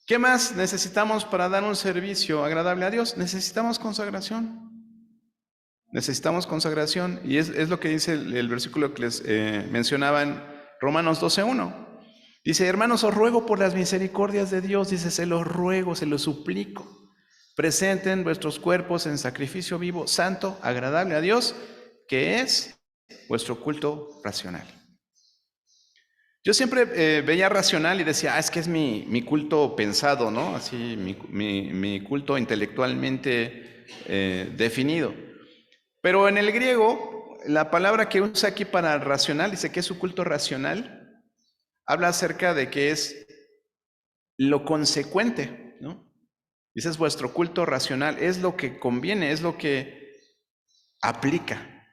¿Qué más necesitamos para dar un servicio agradable a Dios? Necesitamos consagración. Necesitamos consagración. Y es lo que dice el versículo que les mencionaba en Romanos 12:1. Dice, hermanos, os ruego por las misericordias de Dios, dice, se los ruego, se los suplico. Presenten vuestros cuerpos en sacrificio vivo, santo, agradable a Dios, que es vuestro culto racional. Yo siempre veía racional y decía, es que es mi culto pensado, ¿no? Así, mi culto intelectualmente definido. Pero en el griego, la palabra que usa aquí para racional, dice que es su culto racional, habla acerca de que es lo consecuente, ¿no? Ese es vuestro culto racional, es lo que conviene, es lo que aplica,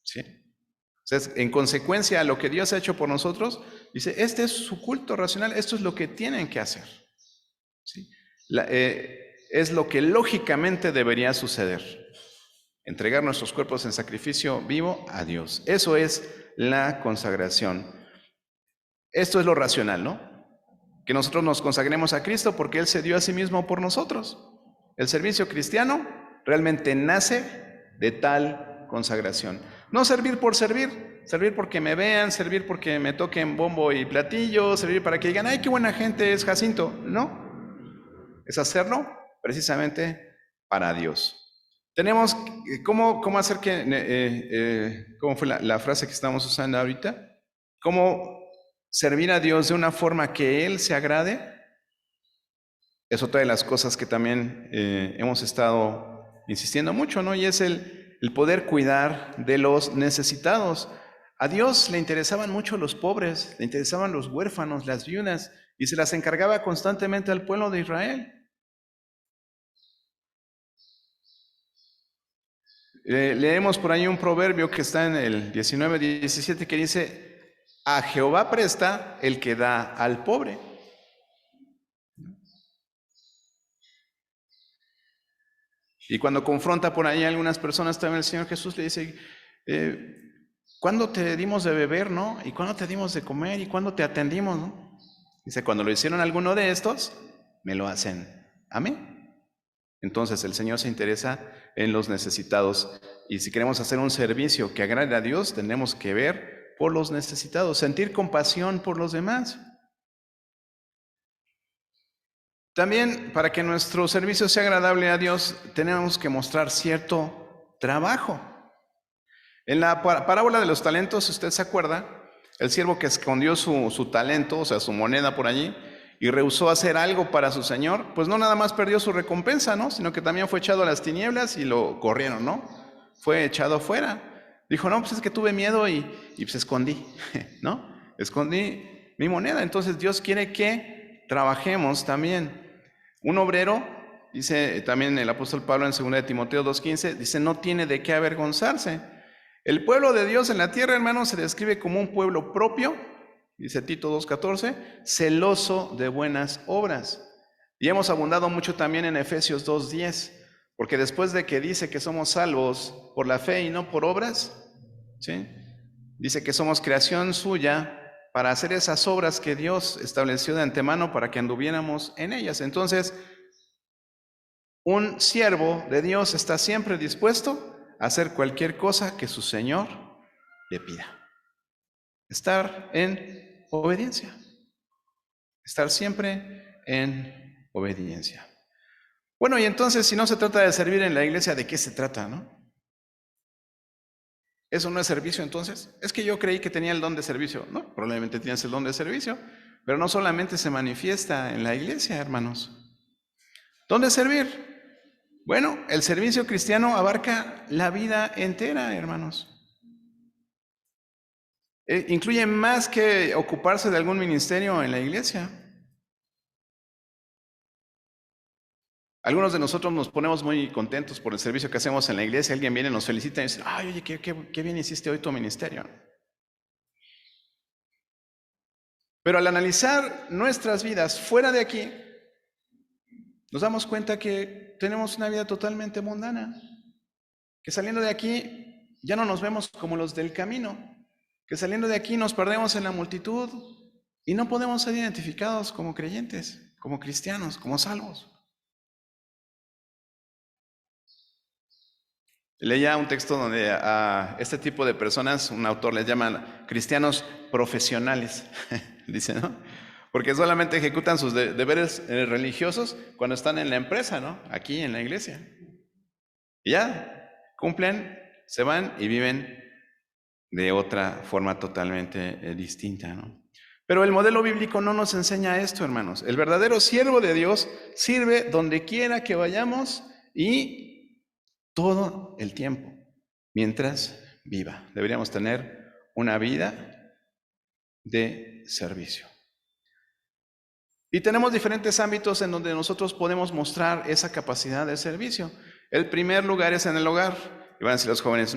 ¿sí? O sea, en consecuencia a lo que Dios ha hecho por nosotros, dice, este es su culto racional, esto es lo que tienen que hacer, ¿sí? Es lo que lógicamente debería suceder, entregar nuestros cuerpos en sacrificio vivo a Dios. Eso es la consagración. Esto es lo racional, ¿no? Que nosotros nos consagremos a Cristo porque Él se dio a sí mismo por nosotros. El servicio cristiano realmente nace de tal consagración. No servir por servir, servir porque me vean, servir porque me toquen bombo y platillo, servir para que digan, ay, qué buena gente es Jacinto. No, es hacerlo precisamente para Dios. Tenemos, ¿cómo hacer que, cómo fue la frase que estamos usando ahorita? ¿Cómo servir a Dios de una forma que Él se agrade? Es otra de las cosas que también hemos estado insistiendo mucho, ¿no? Y es el poder cuidar de los necesitados. A Dios le interesaban mucho los pobres, le interesaban los huérfanos, las viudas, y se las encargaba constantemente al pueblo de Israel. Leemos por ahí un proverbio que está en el 19:17 que dice, a Jehová presta el que da al pobre. Y cuando confronta por ahí a algunas personas, también el Señor Jesús le dice, ¿cuándo te dimos de beber, no? ¿Y cuándo te dimos de comer? ¿Y cuándo te atendimos, no? Dice, cuando lo hicieron alguno de estos, me lo hacen a mí. Entonces el Señor se interesa en los necesitados. Y si queremos hacer un servicio que agrade a Dios, tenemos que ver por los necesitados, sentir compasión por los demás. También, para que nuestro servicio sea agradable a Dios, tenemos que mostrar cierto trabajo. En la parábola de los talentos, si usted se acuerda, el siervo que escondió su talento, o sea, su moneda por allí, y rehusó hacer algo para su señor, pues no nada más perdió su recompensa, ¿no? Sino que también fue echado a las tinieblas y lo corrieron, ¿no? Fue echado afuera. Dijo, no, pues es que tuve miedo y pues escondí, ¿no? Escondí mi moneda. Entonces Dios quiere que trabajemos también. Un obrero, dice también el apóstol Pablo en 2 de Timoteo 2:15, dice, no tiene de qué avergonzarse. El pueblo de Dios en la tierra, hermanos, se describe como un pueblo propio, dice Tito 2:14, celoso de buenas obras. Y hemos abundado mucho también en Efesios 2:10, porque después de que dice que somos salvos por la fe y no por obras, ¿sí? Dice que somos creación suya para hacer esas obras que Dios estableció de antemano para que anduviéramos en ellas. Entonces, un siervo de Dios está siempre dispuesto a hacer cualquier cosa que su Señor le pida. Estar en obediencia. Estar siempre en obediencia. Bueno, y entonces, si no se trata de servir en la iglesia, ¿de qué se trata, no? ¿Eso no es servicio entonces? Es que yo creí que tenía el don de servicio. No, probablemente tienes el don de servicio, pero no solamente se manifiesta en la iglesia, hermanos. ¿Dónde servir? Bueno, el servicio cristiano abarca la vida entera, hermanos. Incluye más que ocuparse de algún ministerio en la iglesia. Algunos de nosotros nos ponemos muy contentos por el servicio que hacemos en la iglesia. Alguien viene, nos felicita y dice, ay, oye, qué bien hiciste hoy tu ministerio. Pero al analizar nuestras vidas fuera de aquí, nos damos cuenta que tenemos una vida totalmente mundana, que saliendo de aquí ya no nos vemos como los del camino, que saliendo de aquí nos perdemos en la multitud y no podemos ser identificados como creyentes, como cristianos, como salvos. Leía un texto donde a este tipo de personas, un autor les llama cristianos profesionales, dice, ¿no? Porque solamente ejecutan sus deberes religiosos cuando están en la empresa, ¿no? Aquí en la iglesia. Y ya, cumplen, se van y viven de otra forma totalmente distinta, ¿no? Pero el modelo bíblico no nos enseña esto, hermanos. El verdadero siervo de Dios sirve donde quiera que vayamos y todo el tiempo, mientras viva. Deberíamos tener una vida de servicio. Y tenemos diferentes ámbitos en donde nosotros podemos mostrar esa capacidad de servicio. El primer lugar es en el hogar. Y van a decir los jóvenes,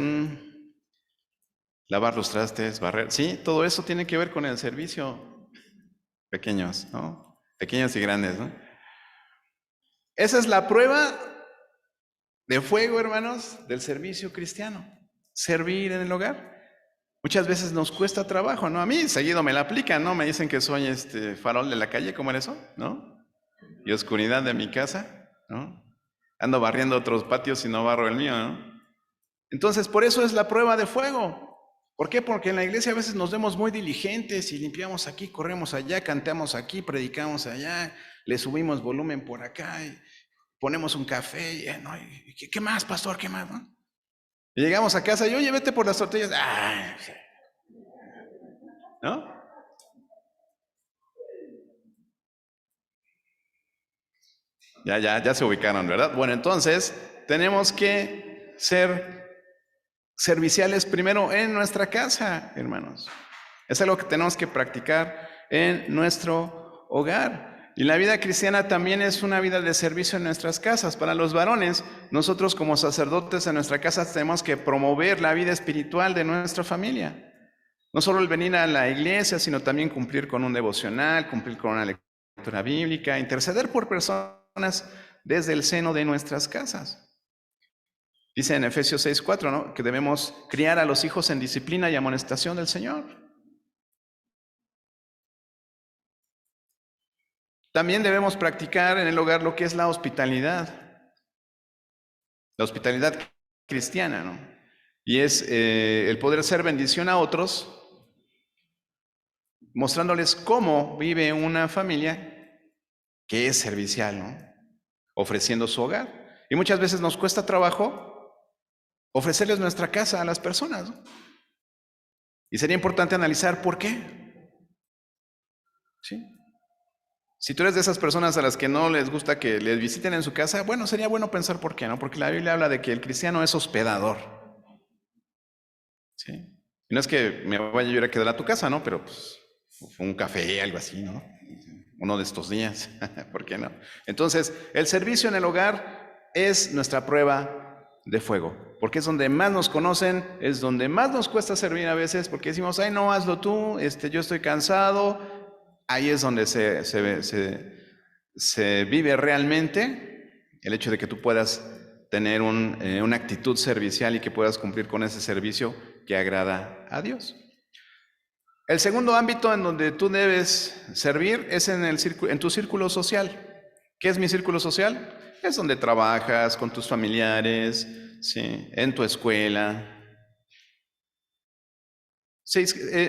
lavar los trastes, barrer. Sí, todo eso tiene que ver con el servicio. Pequeños, ¿no? Pequeños y grandes, ¿no? Esa es la prueba de fuego, hermanos, del servicio cristiano. Servir en el hogar. Muchas veces nos cuesta trabajo, ¿no? A mí seguido me la aplican, ¿no? Me dicen que soy farol de la calle, ¿cómo era eso? ¿No? Y oscuridad de mi casa, ¿no? Ando barriendo otros patios y no barro el mío, ¿no? Entonces, por eso es la prueba de fuego. ¿Por qué? Porque en la iglesia a veces nos vemos muy diligentes y limpiamos aquí, corremos allá, cantamos aquí, predicamos allá, le subimos volumen por acá, y ponemos un café, y, ¿no? ¿Qué más, pastor? ¿Qué más? ¿No? Y llegamos a casa y, oye, vete por las tortillas. ¡Ay! ¿No? Ya se ubicaron, ¿verdad? Bueno, entonces tenemos que ser serviciales primero en nuestra casa, hermanos. Es algo que tenemos que practicar en nuestro hogar. Y la vida cristiana también es una vida de servicio en nuestras casas. Para los varones, nosotros como sacerdotes en nuestra casa tenemos que promover la vida espiritual de nuestra familia. No solo el venir a la iglesia, sino también cumplir con un devocional, cumplir con una lectura bíblica, interceder por personas desde el seno de nuestras casas. Dice en Efesios 6:4, ¿no? Que debemos criar a los hijos en disciplina y amonestación del Señor. También debemos practicar en el hogar lo que es la hospitalidad cristiana, ¿no? Y es el poder ser bendición a otros, mostrándoles cómo vive una familia que es servicial, ¿no? Ofreciendo su hogar. Y muchas veces nos cuesta trabajo ofrecerles nuestra casa a las personas, ¿no? Y sería importante analizar por qué. ¿Sí? Si tú eres de esas personas a las que no les gusta que les visiten en su casa, bueno, sería bueno pensar por qué, ¿no? Porque la Biblia habla de que el cristiano es hospedador. ¿Sí? Y no es que me vaya yo a quedar a tu casa, ¿no? Pero pues un café, algo así, ¿no? Uno de estos días, ¿por qué no? Entonces, el servicio en el hogar es nuestra prueba de fuego, porque es donde más nos conocen, es donde más nos cuesta servir a veces, porque decimos, ay, no, hazlo tú, yo estoy cansado. Ahí es donde se vive realmente el hecho de que tú puedas tener una actitud servicial y que puedas cumplir con ese servicio que agrada a Dios. El segundo ámbito en donde tú debes servir es en tu círculo social. ¿Qué es mi círculo social? Es donde trabajas con tus familiares, ¿sí? En tu escuela. Sí,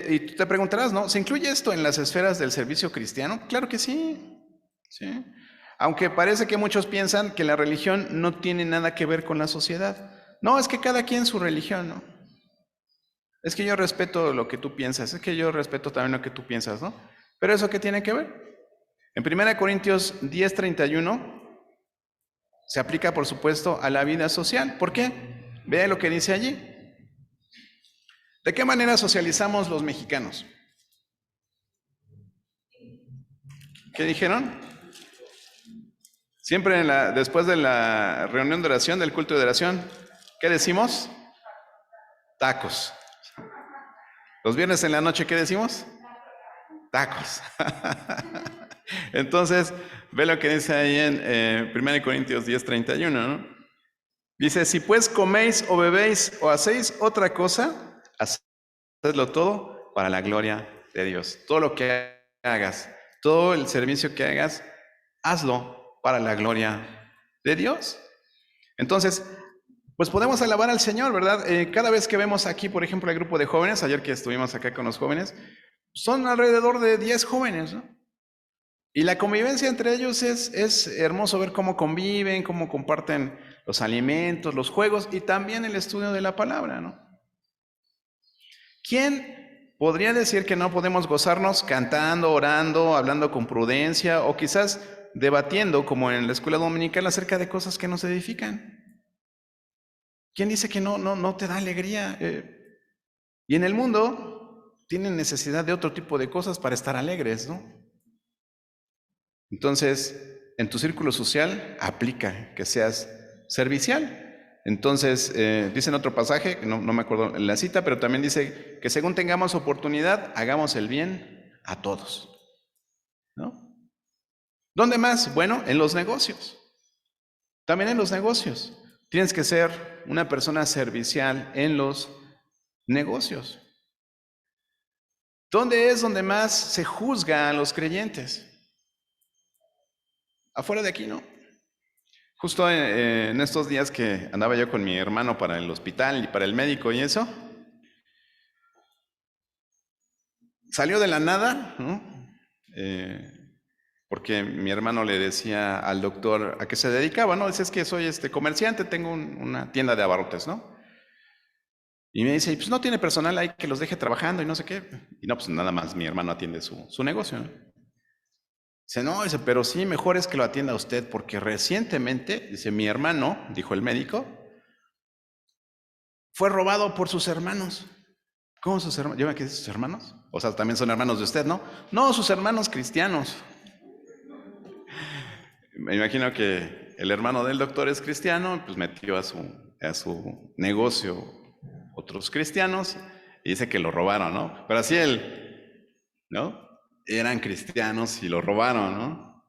y tú te preguntarás, ¿no? ¿Se incluye esto en las esferas del servicio cristiano? Claro que sí. ¿Sí? Aunque parece que muchos piensan que la religión no tiene nada que ver con la sociedad. No, es que cada quien su religión, ¿no? Es que yo respeto lo que tú piensas, es que yo respeto también lo que tú piensas, ¿no? Pero ¿eso qué tiene que ver? En 1 Corintios 10:31 se aplica, por supuesto, a la vida social. ¿Por qué? Vea lo que dice allí. ¿De qué manera socializamos los mexicanos? ¿Qué dijeron? Siempre después de la reunión de oración, del culto de oración, ¿qué decimos? Tacos. Los viernes en la noche, ¿qué decimos? Tacos. Entonces, ve lo que dice ahí en 1 Corintios 10:31, ¿no? Dice, si pues coméis o bebéis o hacéis otra cosa, hacedlo todo para la gloria de Dios. Todo lo que hagas, todo el servicio que hagas, hazlo para la gloria de Dios. Entonces, pues podemos alabar al Señor, ¿verdad? Cada vez que vemos aquí, por ejemplo, el grupo de jóvenes, ayer que estuvimos acá con los jóvenes, son alrededor de 10 jóvenes, ¿no? Y la convivencia entre ellos es hermoso ver cómo conviven, cómo comparten los alimentos, los juegos y también el estudio de la palabra, ¿no? ¿Quién podría decir que no podemos gozarnos cantando, orando, hablando con prudencia o quizás debatiendo, como en la escuela dominical, acerca de cosas que nos edifican? ¿Quién dice que no te da alegría? Y en el mundo tienen necesidad de otro tipo de cosas para estar alegres, ¿no? Entonces, en tu círculo social aplica que seas servicial. Entonces, dice en otro pasaje, no me acuerdo la cita, pero también dice que según tengamos oportunidad, hagamos el bien a todos, ¿no? ¿Dónde más? Bueno, en los negocios. También en los negocios. Tienes que ser una persona servicial en los negocios. ¿Dónde es donde más se juzga a los creyentes? Afuera de aquí, ¿no? Justo en estos días que andaba yo con mi hermano para el hospital y para el médico y eso, salió de la nada, ¿no? Porque mi hermano le decía al doctor a qué se dedicaba, ¿no? Dice, es que soy comerciante, tengo una tienda de abarrotes, ¿no? Y me dice, pues no tiene personal ahí que los deje trabajando y no sé qué. Y no, pues nada más mi hermano atiende su negocio, ¿no? Dice, no, dice, pero sí, mejor es que lo atienda usted, porque recientemente, dice, mi hermano, dijo el médico, fue robado por sus hermanos. ¿Cómo sus hermanos? ¿Yo me quedé sus hermanos? O sea, también son hermanos de usted, ¿no? No, sus hermanos cristianos. Me imagino que el hermano del doctor es cristiano, pues metió a su negocio otros cristianos y dice que lo robaron, ¿no? Pero así él, ¿no? Eran cristianos y lo robaron, ¿no?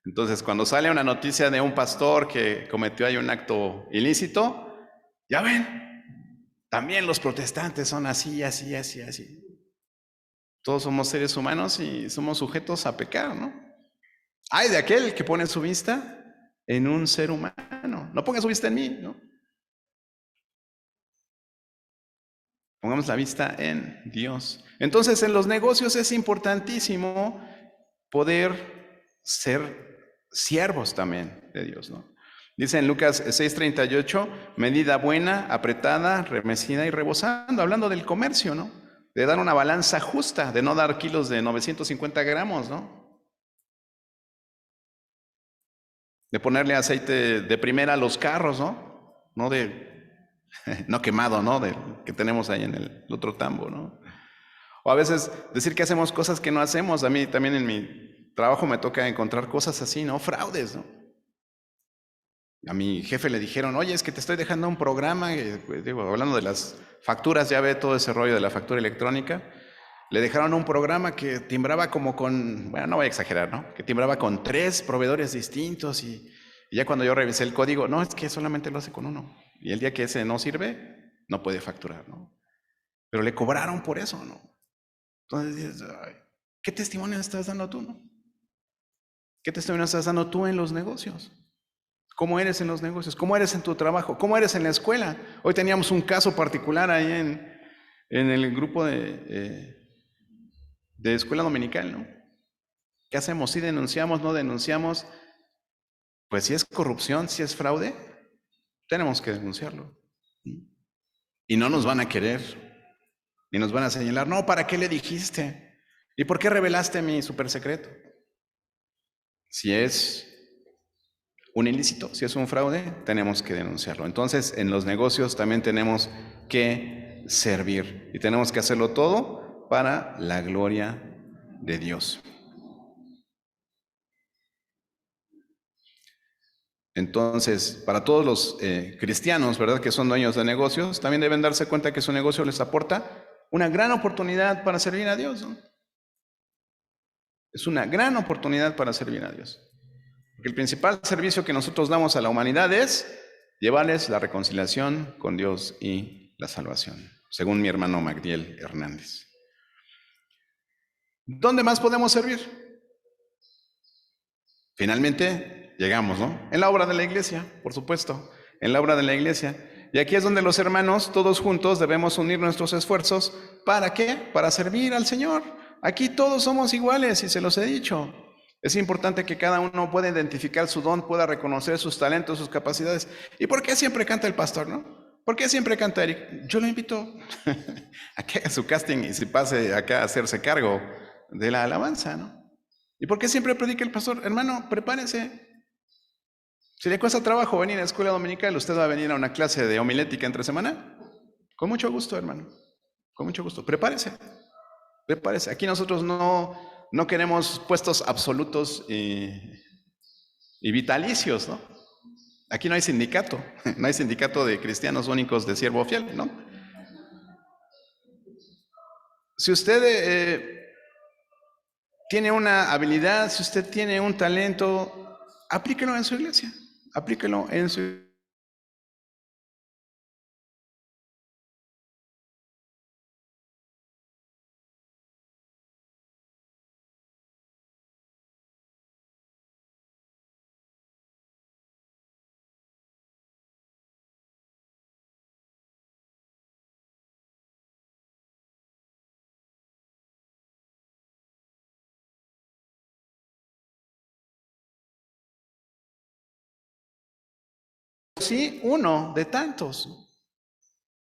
Entonces, cuando sale una noticia de un pastor que cometió ahí un acto ilícito, ya ven, también los protestantes son así, así, así, así. Todos somos seres humanos y somos sujetos a pecar, ¿no? Ay de aquel que pone su vista en un ser humano. No ponga su vista en mí, ¿no? Pongamos la vista en Dios. Entonces, en los negocios es importantísimo poder ser siervos también de Dios, ¿no? Dice en Lucas 6:38, medida buena, apretada, remecida y rebosando, hablando del comercio, ¿no? De dar una balanza justa, de no dar kilos de 950 gramos, ¿no? De ponerle aceite de primera a los carros, ¿no? No quemado, ¿no? Que tenemos ahí en el otro tambo, ¿no? O a veces decir que hacemos cosas que no hacemos. A mí también en mi trabajo me toca encontrar cosas así, ¿no? Fraudes, ¿no? A mi jefe le dijeron, oye, es que te estoy dejando un programa, digo, hablando de las facturas, ya ve todo ese rollo de la factura electrónica. Le dejaron un programa que timbraba como con, bueno, no voy a exagerar, ¿no? Que timbraba con 3 proveedores distintos y ya cuando yo revisé el código, no, es que solamente lo hace con uno. Y el día que ese no sirve, no puede facturar, ¿no? Pero le cobraron por eso, ¿no? Entonces dices, ay, ¿qué testimonio estás dando tú, no? ¿Qué testimonio estás dando tú en los negocios? ¿Cómo eres en los negocios? ¿Cómo eres en tu trabajo? ¿Cómo eres en la escuela? Hoy teníamos un caso particular ahí en el grupo de escuela dominical, ¿no? ¿Qué hacemos? ¿Si denunciamos, no denunciamos? Pues si es corrupción, si es fraude, tenemos que denunciarlo. Y no nos van a querer, ni nos van a señalar, no, ¿para qué le dijiste? ¿Y por qué revelaste mi super secreto? Si es un ilícito, si es un fraude, tenemos que denunciarlo. Entonces, en los negocios también tenemos que servir y tenemos que hacerlo todo para la gloria de Dios. Entonces, para todos los cristianos, ¿verdad?, que son dueños de negocios, también deben darse cuenta que su negocio les aporta una gran oportunidad para servir a Dios, ¿no? Es una gran oportunidad para servir a Dios. Porque el principal servicio que nosotros damos a la humanidad es llevarles la reconciliación con Dios y la salvación, según mi hermano Magdiel Hernández. ¿Dónde más podemos servir? Finalmente llegamos, ¿no? En la obra de la iglesia, por supuesto, en la obra de la iglesia. Y aquí es donde los hermanos, todos juntos, debemos unir nuestros esfuerzos. ¿Para qué? Para servir al Señor. Aquí todos somos iguales, y se los he dicho. Es importante que cada uno pueda identificar su don, pueda reconocer sus talentos, sus capacidades. ¿Y por qué siempre canta el pastor, no? ¿Por qué siempre canta Eric? Yo lo invito a que haga su casting y se pase acá a hacerse cargo de la alabanza, ¿no? ¿Y por qué siempre predica el pastor? Hermano, prepárese. Si le cuesta trabajo venir a la escuela dominical, ¿usted va a venir a una clase de homilética entre semana? Con mucho gusto, hermano. Con mucho gusto. Prepárese. Prepárese. Aquí nosotros no queremos puestos absolutos y vitalicios, ¿no? Aquí no hay sindicato. No hay sindicato de cristianos únicos de siervo fiel, ¿no? Si usted tiene una habilidad, si usted tiene un talento, aplíquelo en su iglesia. Aplíquelo en su sí, uno de tantos.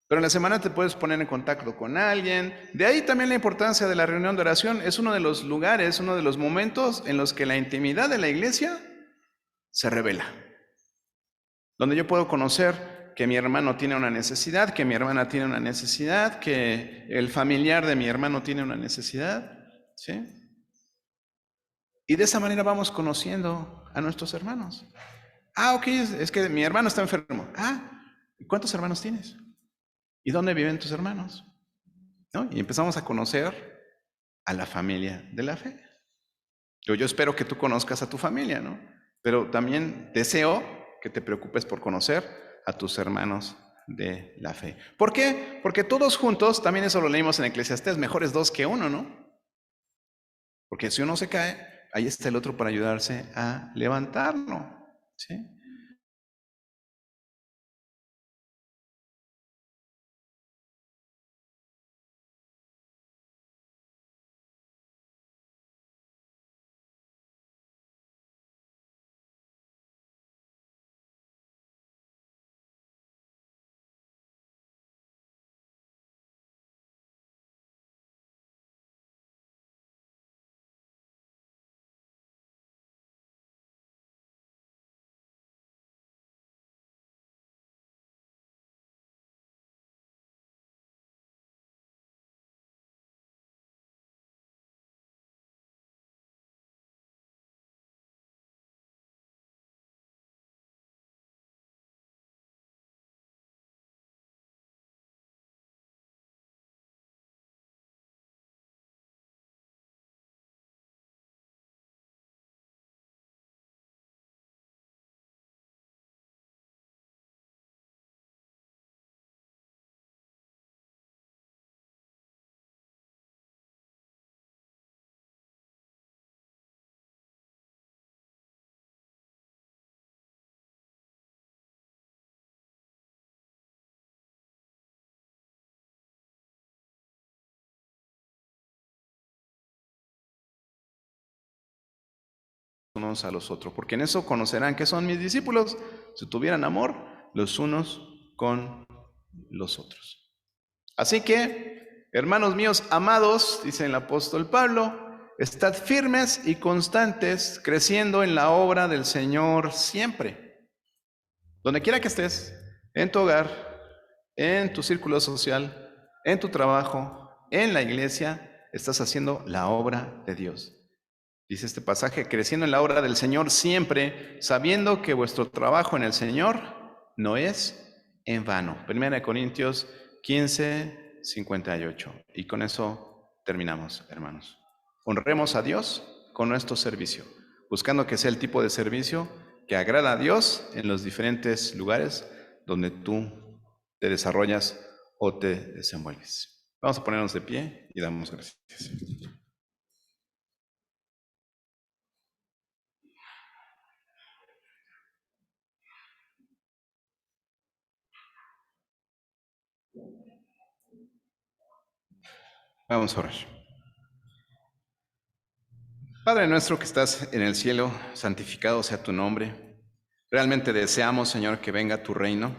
Pero en la semana te puedes poner en contacto con alguien. De ahí también la importancia de la reunión de oración. Es uno de los lugares, uno de los momentos en los que la intimidad de la iglesia se revela. Donde yo puedo conocer que mi hermano tiene una necesidad, que mi hermana tiene una necesidad, que el familiar de mi hermano tiene una necesidad, ¿sí? Y de esa manera vamos conociendo a nuestros hermanos. Ah, ok, es que mi hermano está enfermo. Ah, ¿cuántos hermanos tienes? ¿Y dónde viven tus hermanos? ¿No? Y empezamos a conocer a la familia de la fe. Yo espero que tú conozcas a tu familia, ¿no? Pero también deseo que te preocupes por conocer a tus hermanos de la fe. ¿Por qué? Porque todos juntos, también eso lo leímos en Eclesiastés, mejores dos que uno, ¿no? Porque si uno se cae, ahí está el otro para ayudarse a levantarlo, ¿sí? unos a los otros, porque en eso conocerán que son mis discípulos, si tuvieran amor los unos con los otros. Así que, hermanos míos amados, dice el apóstol Pablo, estad firmes y constantes, creciendo en la obra del Señor siempre. Donde quiera que estés, en tu hogar, en tu círculo social, en tu trabajo, en la iglesia, estás haciendo la obra de Dios. Dice este pasaje, creciendo en la obra del Señor siempre, sabiendo que vuestro trabajo en el Señor no es en vano. 1 Corintios 15, 58. Y con eso terminamos, hermanos. Honremos a Dios con nuestro servicio, buscando que sea el tipo de servicio que agrada a Dios en los diferentes lugares donde tú te desarrollas o te desenvuelves. Vamos a ponernos de pie y damos gracias. Vamos a orar. Padre nuestro que estás en el cielo, santificado sea tu nombre. Realmente deseamos, Señor, que venga tu reino,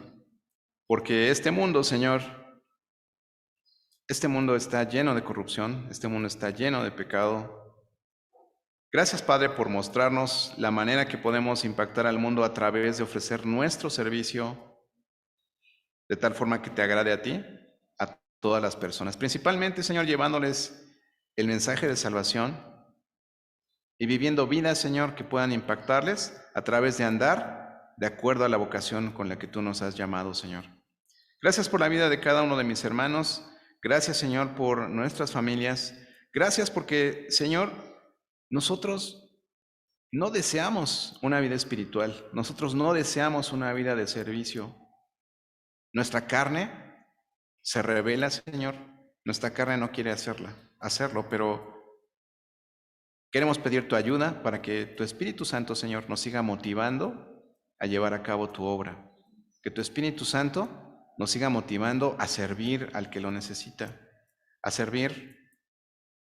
porque este mundo, Señor, este mundo está lleno de corrupción, este mundo está lleno de pecado. Gracias, Padre, por mostrarnos la manera que podemos impactar al mundo a través de ofrecer nuestro servicio de tal forma que te agrade a ti, a todas las personas. Principalmente, Señor, llevándoles el mensaje de salvación y viviendo vidas, Señor, que puedan impactarles a través de andar de acuerdo a la vocación con la que tú nos has llamado, Señor. Gracias por la vida de cada uno de mis hermanos. Gracias, Señor, por nuestras familias. Gracias porque, Señor, nosotros no deseamos una vida espiritual. Nosotros no deseamos una vida de servicio. Nuestra carne se revela, Señor. Nuestra carne no quiere hacerlo, pero queremos pedir tu ayuda para que tu Espíritu Santo, Señor, nos siga motivando a llevar a cabo tu obra. Que tu Espíritu Santo nos siga motivando a servir al que lo necesita, a servir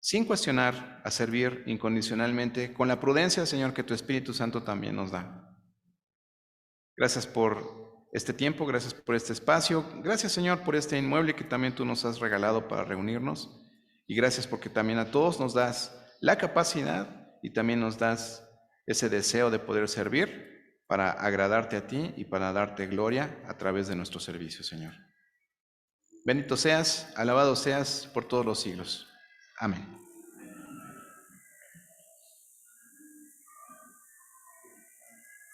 sin cuestionar, a servir incondicionalmente, con la prudencia, Señor, que tu Espíritu Santo también nos da. Gracias por este tiempo, gracias por este espacio, gracias, Señor, por este inmueble que también tú nos has regalado para reunirnos, y gracias porque también a todos nos das la capacidad y también nos das ese deseo de poder servir para agradarte a ti y para darte gloria a través de nuestro servicio, Señor. Bendito seas, alabado seas por todos los siglos. Amén.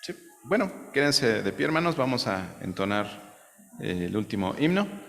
Sí. Bueno, quédense de pie, hermanos, vamos a entonar el último himno.